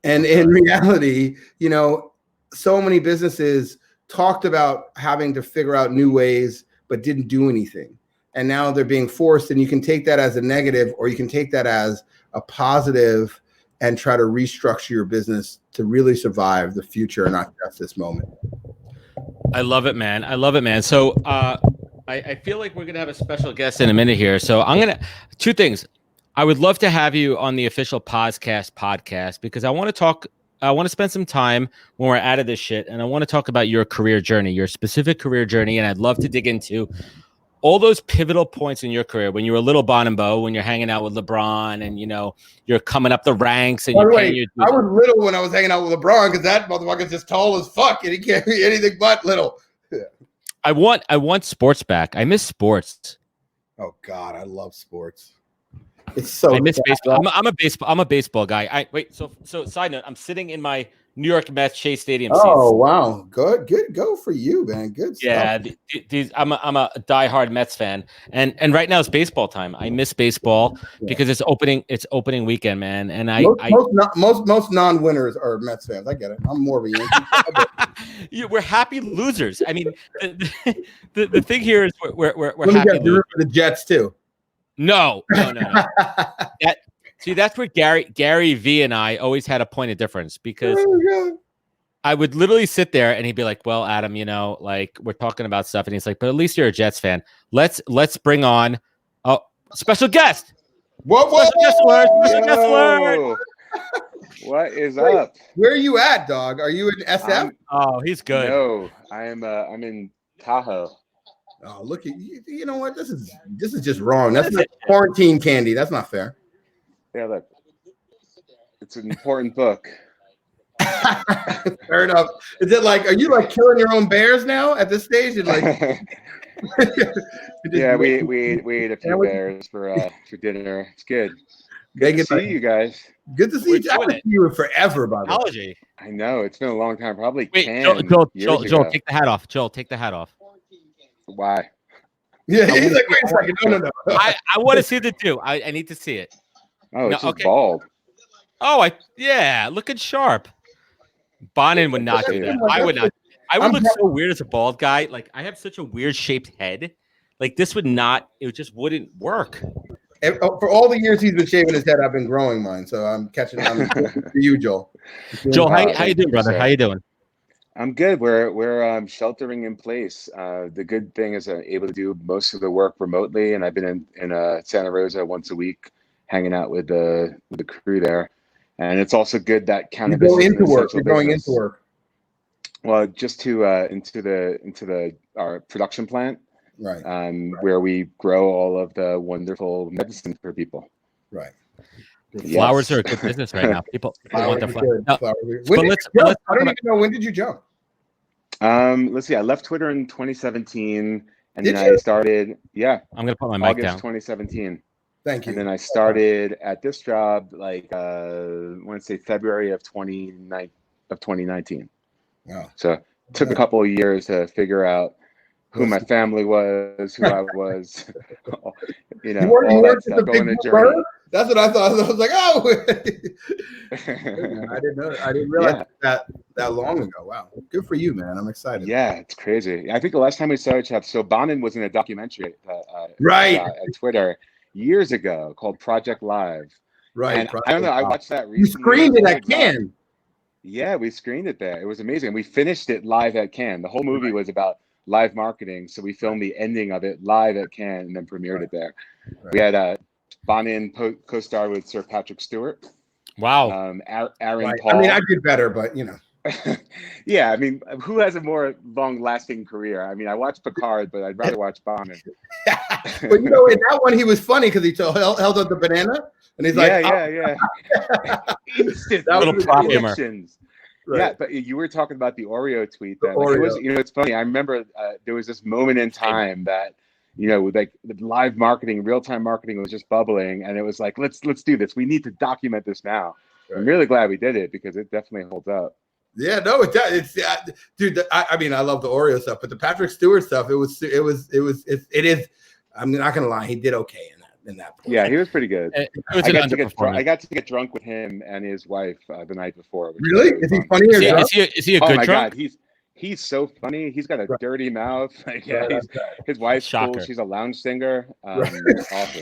And in reality, you know, so many businesses talked about having to figure out new ways, but didn't do anything. And now they're being forced, and you can take that as a negative, or you can take that as a positive and try to restructure your business to really survive the future, not just this moment. I love it, man. I love it, man. So I feel like we're going to have a special guest in a minute here. So two things. I would love to have you on the official podcast because I want to spend some time when we're out of this shit, and I want to talk about your career journey, your specific career journey, and I'd love to dig into all those pivotal points in your career when you were a little Bonin Bough, when you're hanging out with LeBron and, you know, you're coming up the ranks. And I was little when I was hanging out with LeBron because that motherfucker's just tall as fuck and he can't be anything but little. Yeah. I want sports back. I miss sports. Oh God, I love sports. It's so I miss baseball. I'm a baseball guy. So side note, I'm sitting in my New York Mets Shea Stadium seats. Oh wow, good go for you, man. Good stuff. Yeah, I'm a diehard Mets fan, and right now it's baseball time. I miss baseball because it's opening weekend, man. And most non-winners are Mets fans. I get it. I'm more of a Yankee. We're happy losers. I mean, the thing here is we're happy losers. For the Jets too. No. That's where Gary V and I always had a point of difference because I would literally sit there and he'd be like, well, Adam, you know, like we're talking about stuff. And he's like, but at least you're a Jets fan. Let's bring on a special guest. Special guest alert. What is up? Where are you at, dog? Are you in SF? He's good. No, I'm in Tahoe. Oh, look at you. You know what? This is just wrong. That's not quarantine candy. That's not fair. Yeah, look. It's an important book. Fair enough. Is it like, are you like killing your own bears now at this stage? Like, yeah, we ate a few bears for dinner. It's good. Good to see you guys. Good to see you. I haven't seen you forever, by the way. I know it's been a long time. Probably. Wait, Joel, take the hat off. Joel, take the hat off. Why? Yeah, he's like, wait a second. No. I want to see the two. I need to see it. Oh, it's just bald. Oh, looking sharp. Bonin would not do that. I would not. I would look so weird as a bald guy. Like I have such a weird shaped head. Like this would not. It just wouldn't work. For all the years he's been shaving his head, I've been growing mine. So I'm catching on to you, Joel. Joel, how you doing, brother? How you doing? I'm good. We're sheltering in place. The good thing is I'm able to do most of the work remotely, and I've been in Santa Rosa once a week, hanging out with the crew there. And it's also good that cannabis You go is into an work. essential You're going business. into work. Well, just to into our production plant, Right. Where we grow all of the wonderful medicine for people. Right. Flowers are a good business right now. People want their flowers. No, But let's I don't even know, when did you jump? Let's see. I left Twitter in 2017, and Did then you? I started. Yeah, I'm gonna put my mic August down. 2017. Thank you. And then I started at this job like I want to say February of 2019. Wow. So it took a couple of years to figure out who my family was, who I was, you know, all that stuff. Going a journey. That's what I thought. I was like, oh, I didn't know. I didn't realize that long ago. Wow, good for you, man. I'm excited. Yeah, it's crazy. I think the last time we saw each other, so Bonin was in a documentary at Twitter years ago called Project Live. Right. And I don't know. I watched that recently. You screened it at Cannes. Yeah, we screened it there. It was amazing. We finished it live at Cannes. The whole movie was about live marketing, so we filmed the ending of it live at Cannes and then premiered it there. We had Bonin co-star with Sir Patrick Stewart. Wow. Aaron Paul. I mean, I did better, but you know. Yeah, I mean, who has a more long-lasting career? I mean, I watched Picard, but I'd rather watch Bonin. But you know, in that one, he was funny because he held up the banana, and he's like, yeah. Instant little prop humor. Right. Yeah, but you were talking about the Oreo tweet. Then like, it was, you know, it's funny. I remember there was this moment in time that, you know, like the live marketing, real-time marketing was just bubbling, and it was like, let's do this. We need to document this now. Right. I'm really glad we did it because it definitely holds up. Yeah, no, it does. It's dude. I mean, I love the Oreo stuff, but the Patrick Stewart stuff, it is. I'm not gonna lie, he did okay in that point. Yeah, he was pretty good. I got to get drunk with him and his wife the night before. Really? Is he funny? Is he a good drunk? God, he's so funny. He's got a dirty mouth. Like, his wife's cool. She's a lounge singer. Awesome.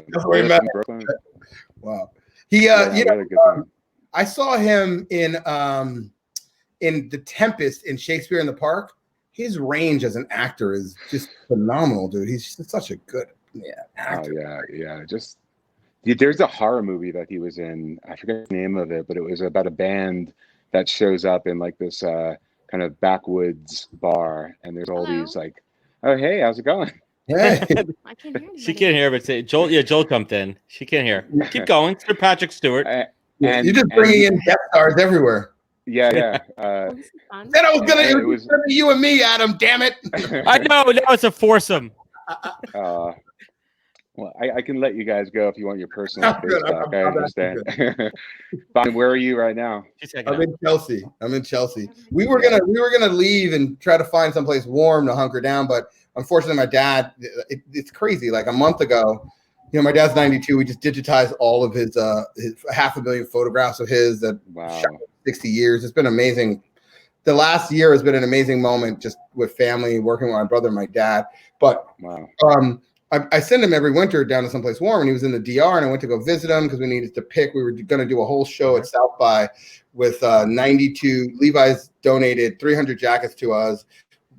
Brooklyn. Wow. He you know, I saw him in The Tempest in Shakespeare in the Park. His range as an actor is just phenomenal, dude. He's just such a good actor. Oh yeah. Just there's a horror movie that he was in. I forget the name of it, but it was about a band that shows up in like this kind of backwoods bar, and there's all these like, oh hey, how's it going? Hey. I can't hear she can't hear, but say Joel. Yeah, Joel jumped in. She can't hear. Keep going. Sir Patrick Stewart. You're just bringing in guest stars everywhere. Yeah. Then I was gonna. It was gonna be you and me, Adam. Damn it! I know. Now it's a foursome. Well, I can let you guys go if you want your personal space back. I understand. Bonin, where are you right now? I'm in Chelsea. We were gonna leave and try to find someplace warm to hunker down, but unfortunately, my dad. It's crazy. Like a month ago, you know, my dad's 92. We just digitized all of his 500,000 photographs of his that shot 60 years. It's been amazing. The last year has been an amazing moment just with family, working with my brother and my dad. But I send him every winter down to someplace warm, and he was in the DR, and I went to go visit him because we needed to pick. We were going to do a whole show at South by with 92. Levi's donated 300 jackets to us,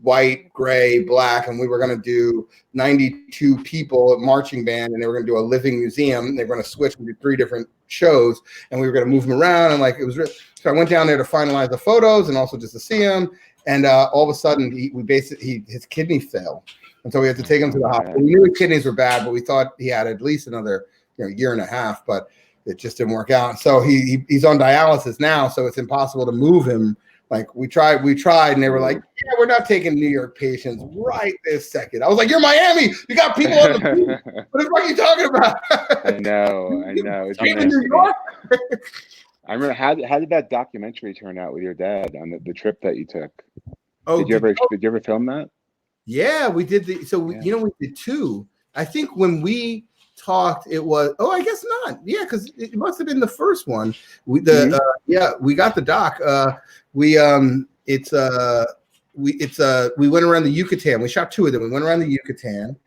white, gray, black, and we were going to do 92 people at marching band, and they were going to do a living museum. They were going to switch and do 3 different shows, and we were going to move them around, and like it was. So I went down there to finalize the photos and also just to see him, and all of a sudden his kidney failed. And so we had to take him to the hospital. We knew his kidneys were bad, but we thought he had at least another year and a half, but it just didn't work out. So he's on dialysis now, so it's impossible to move him. Like we tried, and they were like, yeah, we're not taking New York patients right this second. I was like, you're Miami. You got people on the beach. What the fuck are you talking about? I know. It's in New York? I remember, how did that documentary turn out with your dad on the trip that you took? Oh, did you ever film that? Yeah, we did we did 2. I think when we talked, it was I guess not. Yeah, because it must have been the first one. We got the doc. We went around the Yucatan. We shot 2 of them. We went around the Yucatan,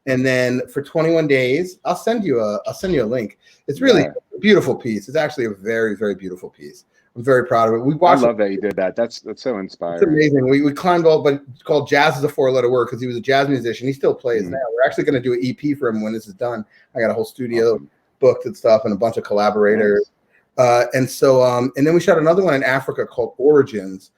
And then for 21 days, I'll send you a link. It's really a beautiful piece. It's actually a very, very beautiful piece. I'm very proud of it. I love that you did that. That's so inspiring. It's amazing. We climbed all, but it's called Jazz is a 4-letter word because he was a jazz musician. He still plays now. We're actually going to do an EP for him when this is done. I got a whole studio booked and stuff and a bunch of collaborators. Nice. And then we shot another one in Africa called Origins.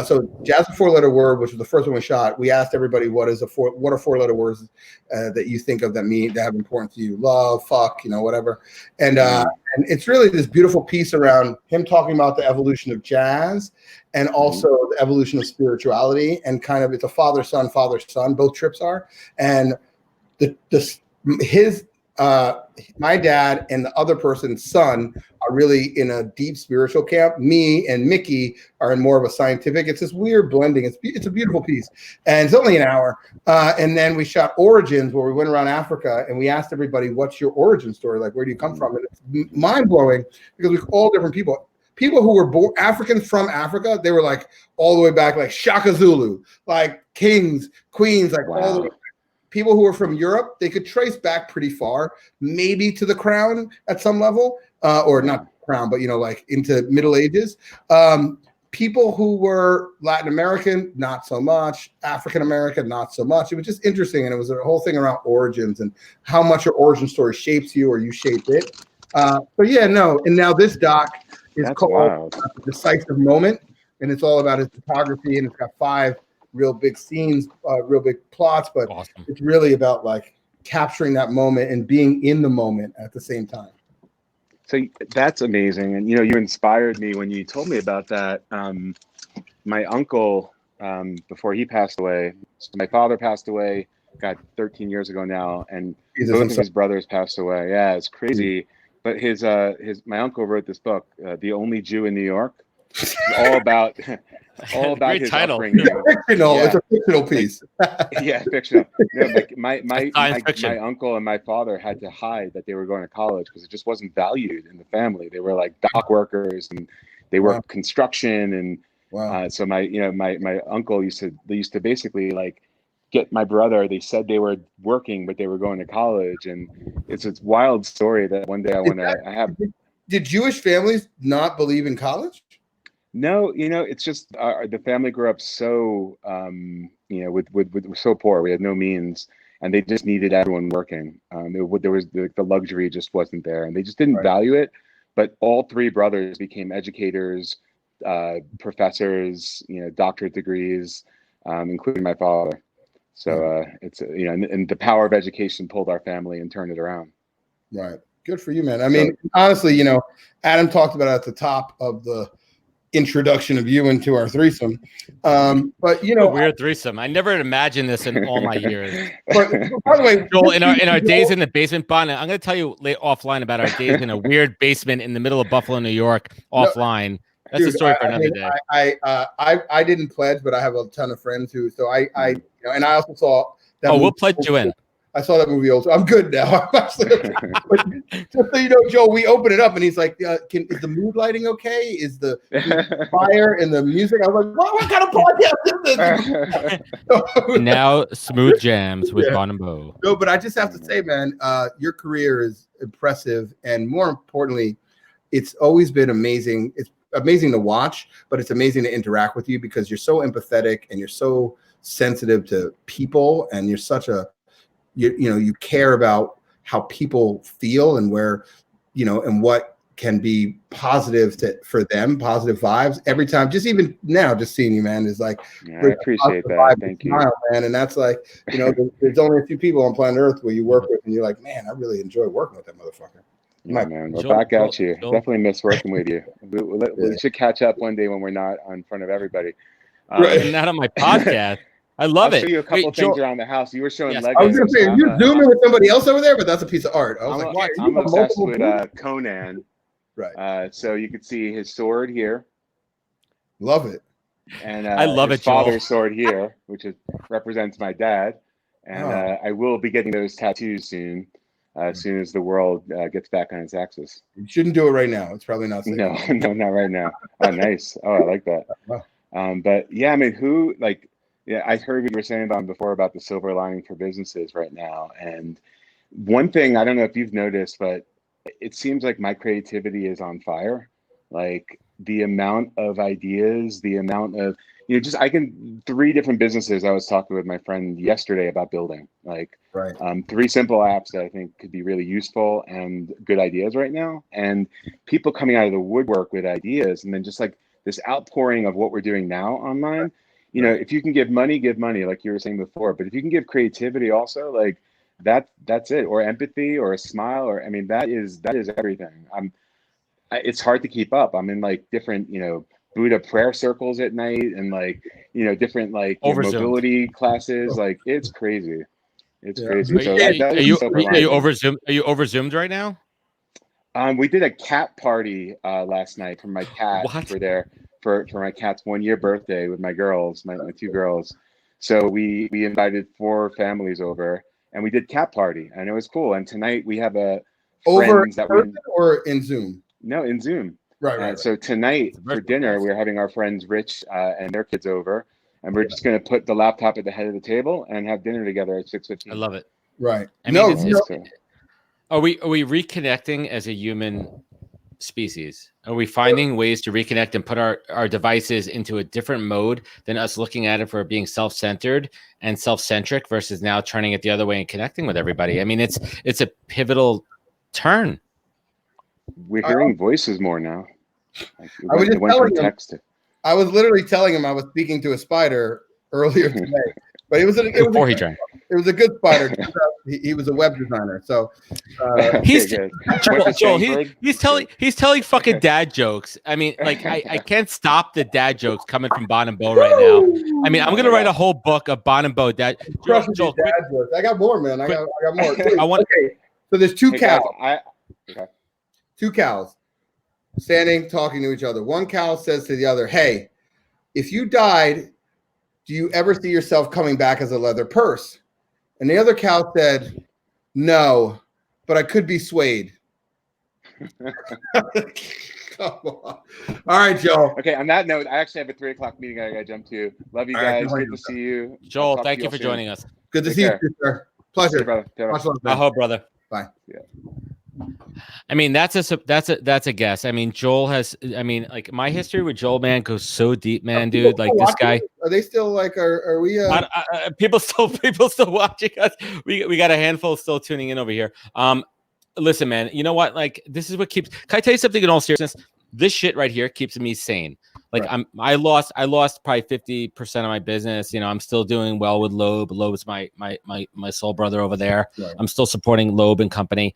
So Jazz is a 4-letter word, which was the first one we shot. We asked everybody what are 4-letter words that you think of that have importance to you? Love, fuck, whatever. And it's really this beautiful piece around him talking about the evolution of jazz and also the evolution of spirituality, and kind of it's a father-son, both trips are. And my dad and the other person's son are really in a deep spiritual camp. Me and Mickey are in more of a scientific. It's this weird blending. It's a beautiful piece. And it's only an hour. And then we shot Origins, where we went around Africa and we asked everybody, what's your origin story? Like, where do you come from? And it's mind blowing because we're all different people. People who were born Africans from Africa, they were like all the way back, like Shaka Zulu, like kings, queens, like all the way back. People who were from Europe, they could trace back pretty far, maybe to the crown at some level, or not crown, but like into Middle Ages. People who were Latin American, not so much. African American, not so much. It was just interesting, and it was a whole thing around origins and how much your origin story shapes you or you shape it. And now this doc is called Decisive Moment, and it's all about his photography, and it's got 5 real big scenes, real big plots, but it's really about like capturing that moment and being in the moment at the same time. So that's amazing. And, you inspired me when you told me about that. My uncle, before he passed away, so my father passed away, 13 years ago now. And both of his brothers passed away. Yeah, it's crazy. But my uncle wrote this book, The Only Jew in New York. It's all about his title. upbringing. It's a fictional piece. Fictional. My uncle and my father had to hide that they were going to college because it just wasn't valued in the family. They were like dock workers and they worked construction and so my uncle used to basically like get my brother. They said they were working, but they were going to college, and it's a wild story that one day I have. Did Jewish families not believe in college? No, it's just the family grew up so, with so poor. We had no means, and they just needed everyone working. There was the luxury just wasn't there, and they just didn't value it. But all 3 brothers became educators, professors, doctorate degrees, including my father. So it's and the power of education pulled our family and turned it around. Right. Good for you, man. I mean, honestly, Adam talked about it at the top of the introduction of you into our threesome, but a weird threesome. I never imagined this in all my years. But by the way, Joel, in our days in the basement, Bon, I'm going to tell you offline about our days in a weird basement in the middle of Buffalo, New York. Offline, that's a story for another day. I didn't pledge, but I have a ton of friends who. So I and I also saw that. We'll pledge you in. I saw that movie also. I'm good now. I'm actually okay. But just so you know, Joe, we open it up and he's like, is the mood lighting okay? Is the fire and the music? I was like, what kind of podcast is this? Now smooth jams with Bonin Bough. No, but I just have to say, man, your career is impressive. And more importantly, it's always been amazing. It's amazing to watch, but it's amazing to interact with you because you're so empathetic and you're so sensitive to people, and you're such a you care about how people feel and where, and what can be positive for them, positive vibes every time. Just even now, just seeing you, man, is like, I appreciate that. Thank you, smile, man. And that's like, there's only a few people on planet Earth where you work with and you're like, man, I really enjoy working with that motherfucker. Yeah, man, we're back at you. Definitely miss working with you. We should catch up one day when we're not in front of everybody. Not on my podcast. I love it. I'll show you a couple things around the house. You were showing Legos. I was going to say, you're zooming with somebody else over there, but that's a piece of art. I was like, why? I'm obsessed with Conan. Right. So you can see his sword here. Love it. And I love his it, Joel. father's sword here, which represents my dad. And I will be getting those tattoos soon. As soon as the world gets back on its axis. You shouldn't do it right now. It's probably not safe. No, not right now. Oh, nice. Oh, I like that. But yeah, I mean, Yeah, I heard what you were saying about before about the silver lining for businesses right now. And one thing, I don't know if you've noticed, but it seems like my creativity is on fire. Like the amount of ideas, the amount of, just I can 3 different businesses I was talking with my friend yesterday about building, like Right. 3 simple apps that I think could be really useful and good ideas right now. And people coming out of the woodwork with ideas, and then just like this outpouring of what we're doing now online. If you can give money, like you were saying before, but if you can give creativity also, like that's it, or empathy or a smile, or I mean, that is everything. It's hard to keep up. I'm in like different, Buddha prayer circles at night, and like, different like mobility classes. Like it's crazy. It's crazy. So are you over Zoom? Are you over Zoomed right now? We did a cat party last night for my cat. What? For their for my cat's 1-year birthday with my girls, my 2 girls. So we invited 4 families over, and we did cat party, and it was cool. And tonight we have a over or in Zoom. No, in Zoom. Right. So tonight for dinner, we're having our friends Rich and their kids over, and we're just going to put the laptop at the head of the table and have dinner together at 6:15. I love it. Right. Are we reconnecting as a human species? Are we finding ways to reconnect and put our devices into a different mode than us looking at it for being self-centered and self-centric versus now turning it the other way and connecting with everybody? I mean, it's a pivotal turn. We're hearing voices more now. Like I was literally telling him I was speaking to a spider earlier today, but it was a good spider. He was a web designer, so he's telling fucking dad jokes. I mean, like I can't stop the dad jokes coming from Bonin Bough right now. I mean, I'm gonna write a whole book of Bonin Bough dad. Joel, dad jokes. I got more, man. I got more. So there's 2 cows. Two cows standing, talking to each other. One cow says to the other, "Hey, if you died, do you ever see yourself coming back as a leather purse?" And the other cow said, "No, but I could be swayed." Come on. All right, Joe. Okay, on that note, I actually have a 3:00 meeting I got to jump to. Love you guys. Good to see you. Joel, thank you for joining us. Good to see you, sir. Pleasure. Brother. I hope, brother. Bye. Yeah. I mean, that's a guess. I mean, Joel has. I mean, like my history with Joel, man, goes so deep, man, dude. Like this guy. Are they still like? Are we? People still watching us. We got a handful still tuning in over here. Listen, man. You know what? Like this is what keeps. Can I tell you something in all seriousness? This shit right here keeps me sane. Like I lost probably 50% of my business. I'm still doing well with Loeb. Loeb is my soul brother over there. Right. I'm still supporting Loeb and company.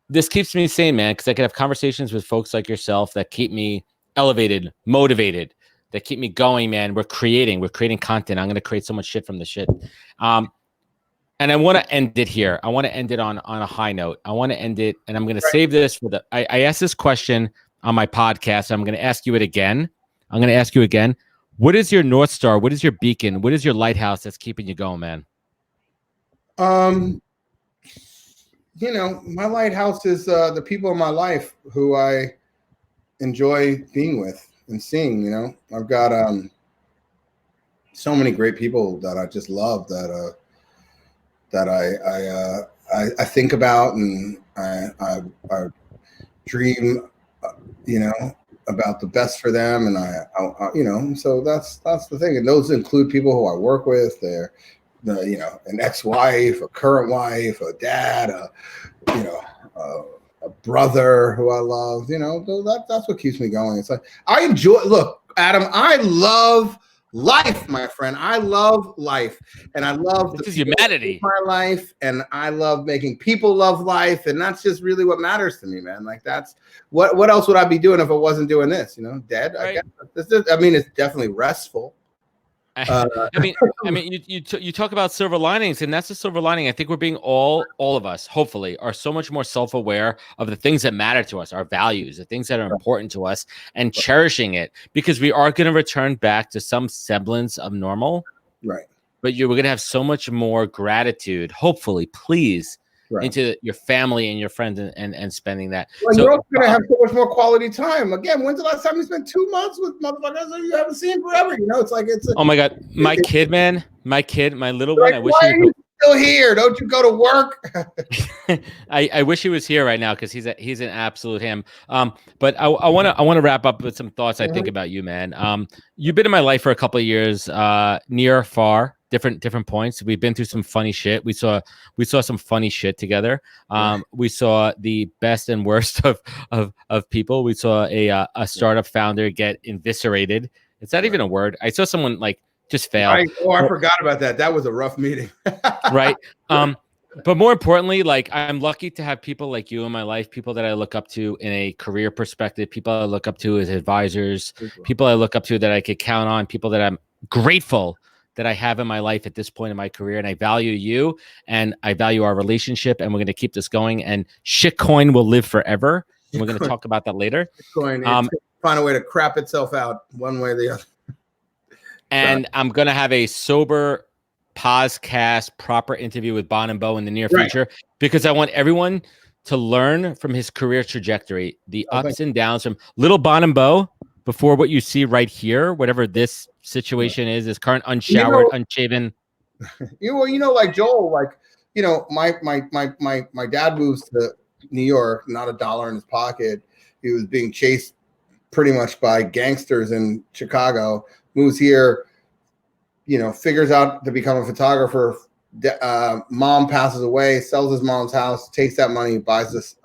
This keeps me sane, man, because I can have conversations with folks like yourself that keep me elevated, motivated, that keep me going, man. We're creating content. I'm going to create so much shit from this shit. And I want to end it here. I want to end it on a high note. I want to end it, and I'm going to save this for I asked this question on my podcast. I'm going to ask you it again. What is your North Star? What is your beacon? What is your lighthouse that's keeping you going, man? My lighthouse is the people in my life who I enjoy being with and seeing. I've got so many great people that I just love that I think about, and I dream, about the best for them, and I so that's the thing. And those include people who I work with. They're an ex-wife, a current wife, a dad, a brother who I love. That's what keeps me going. It's like I enjoy. Look, Adam, I love life, my friend. I love life, and I love this is humanity. My life, and I love making people love life, and that's just really what matters to me, man. Like that's what else would I be doing if I wasn't doing this? Dead. Right. It's definitely restful. I mean, you talk about silver linings, and that's the silver lining. I think we're being all of us, hopefully, are so much more self-aware of the things that matter to us, our values, the things that are important to us, and cherishing it, because we are going to return back to some semblance of normal. Right. But we're going to have so much more gratitude, hopefully, please, into your family and your friends and spending that. Well, so you're also going to have so much more quality time. Again, when's the last time you spent 2 months with motherfuckers that you haven't seen forever? You know, it's like oh my God, my little one. Like, I wish why are you still here? Don't you go to work? I wish he was here right now because he's an absolute him. But I want to wrap up with some thoughts I think about you, man. You've been in my life for a couple of years, near, far, different points. We've been through some funny shit. We saw some funny shit together. We saw the best and worst of people. We saw a startup founder get eviscerated. It's not even a word. I saw someone like just fail. I forgot about that. That was a rough meeting. Right. But more importantly, like, I'm lucky to have people like you in my life, people that I look up to in a career perspective, people I look up to as advisors, people I look up to that I could count on, people that I'm grateful that I have in my life at this point in my career. And I value you and I value our relationship, and we're going to keep this going, and shitcoin will live forever. And we're going to talk about that later. Shitcoin, find a way to crap itself out one way or the other. And I'm going to have a sober podcast proper interview with Bonin Bough in the near future, because I want everyone to learn from his career trajectory, the ups and downs from little Bonin Bough before what you see right here, whatever this situation is, this current unshowered, unshaven. Like Joel, like, my dad moves to New York, not a dollar in his pocket. He was being chased pretty much by gangsters in Chicago, moves here, figures out to become a photographer. Mom passes away, sells his mom's house, takes that money, buys this,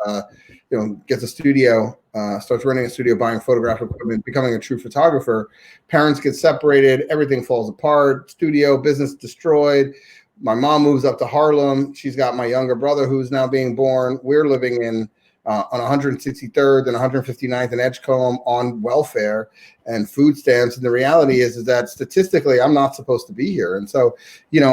gets a studio, starts running a studio, buying photographic equipment, becoming a true photographer. Parents get separated, everything falls apart, studio, business destroyed. My mom moves up to Harlem. She's got my younger brother who's now being born. We're living in on 163rd and 159th and Edgecombe on welfare and food stamps. And the reality is that statistically, I'm not supposed to be here. And so,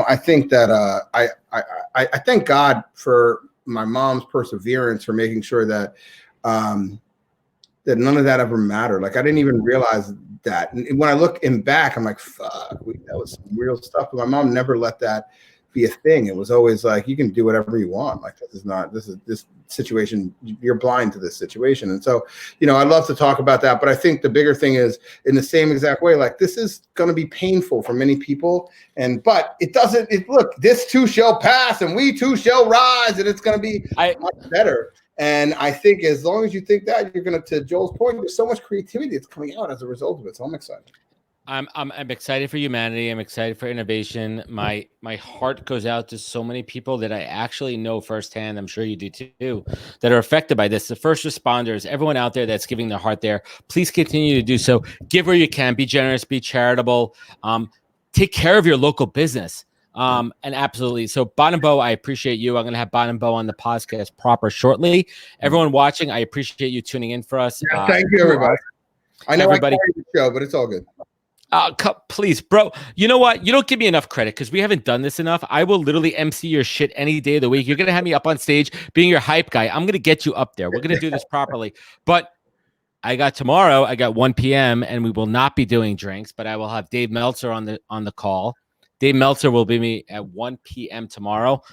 I think that I thank God for my mom's perseverance, for making sure that that none of that ever mattered. Like, I didn't even realize that. And when I look back, I'm like, fuck, that was some real stuff. But my mom never let that be a thing. It was always like, you can do whatever you want. Like, this situation, you're blind to this situation. And so, I'd love to talk about that. But I think the bigger thing is, in the same exact way, like, this is going to be painful for many people. But look, this too shall pass and we too shall rise, and it's going to be much better. And I think as long as you think that, you're going to Joel's point, there's so much creativity that's coming out as a result of it. So I'm excited. I'm excited for humanity. I'm excited for innovation. My heart goes out to so many people that I actually know firsthand. I'm sure you do too, that are affected by this. The first responders, everyone out there that's giving their heart there, please continue to do so. Give where you can. Be generous. Be charitable. Take care of your local business. And absolutely. So Bonin Bough, I appreciate you. I'm going to have Bonin Bough on the podcast proper shortly. Everyone watching, I appreciate you tuning in for us. Yeah, thank you, everybody. I know everybody I the show, but it's all good. Please, bro. You know what? You don't give me enough credit because we haven't done this enough. I will literally MC your shit any day of the week. You're going to have me up on stage being your hype guy. I'm going to get you up there. We're going to do this properly. But tomorrow, I got 1 p.m. and we will not be doing drinks, but I will have Dave Meltzer on the call. Dave Meltzer will be me at 1 p.m. tomorrow.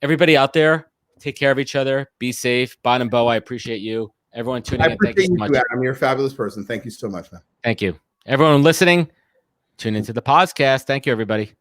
Everybody out there, take care of each other. Be safe. Bonin Bough, I appreciate you. Everyone tuning in, thank you so much. Adam, you're a fabulous person. Thank you so much, man. Thank you. Everyone listening, tune into the podcast. Thank you, everybody.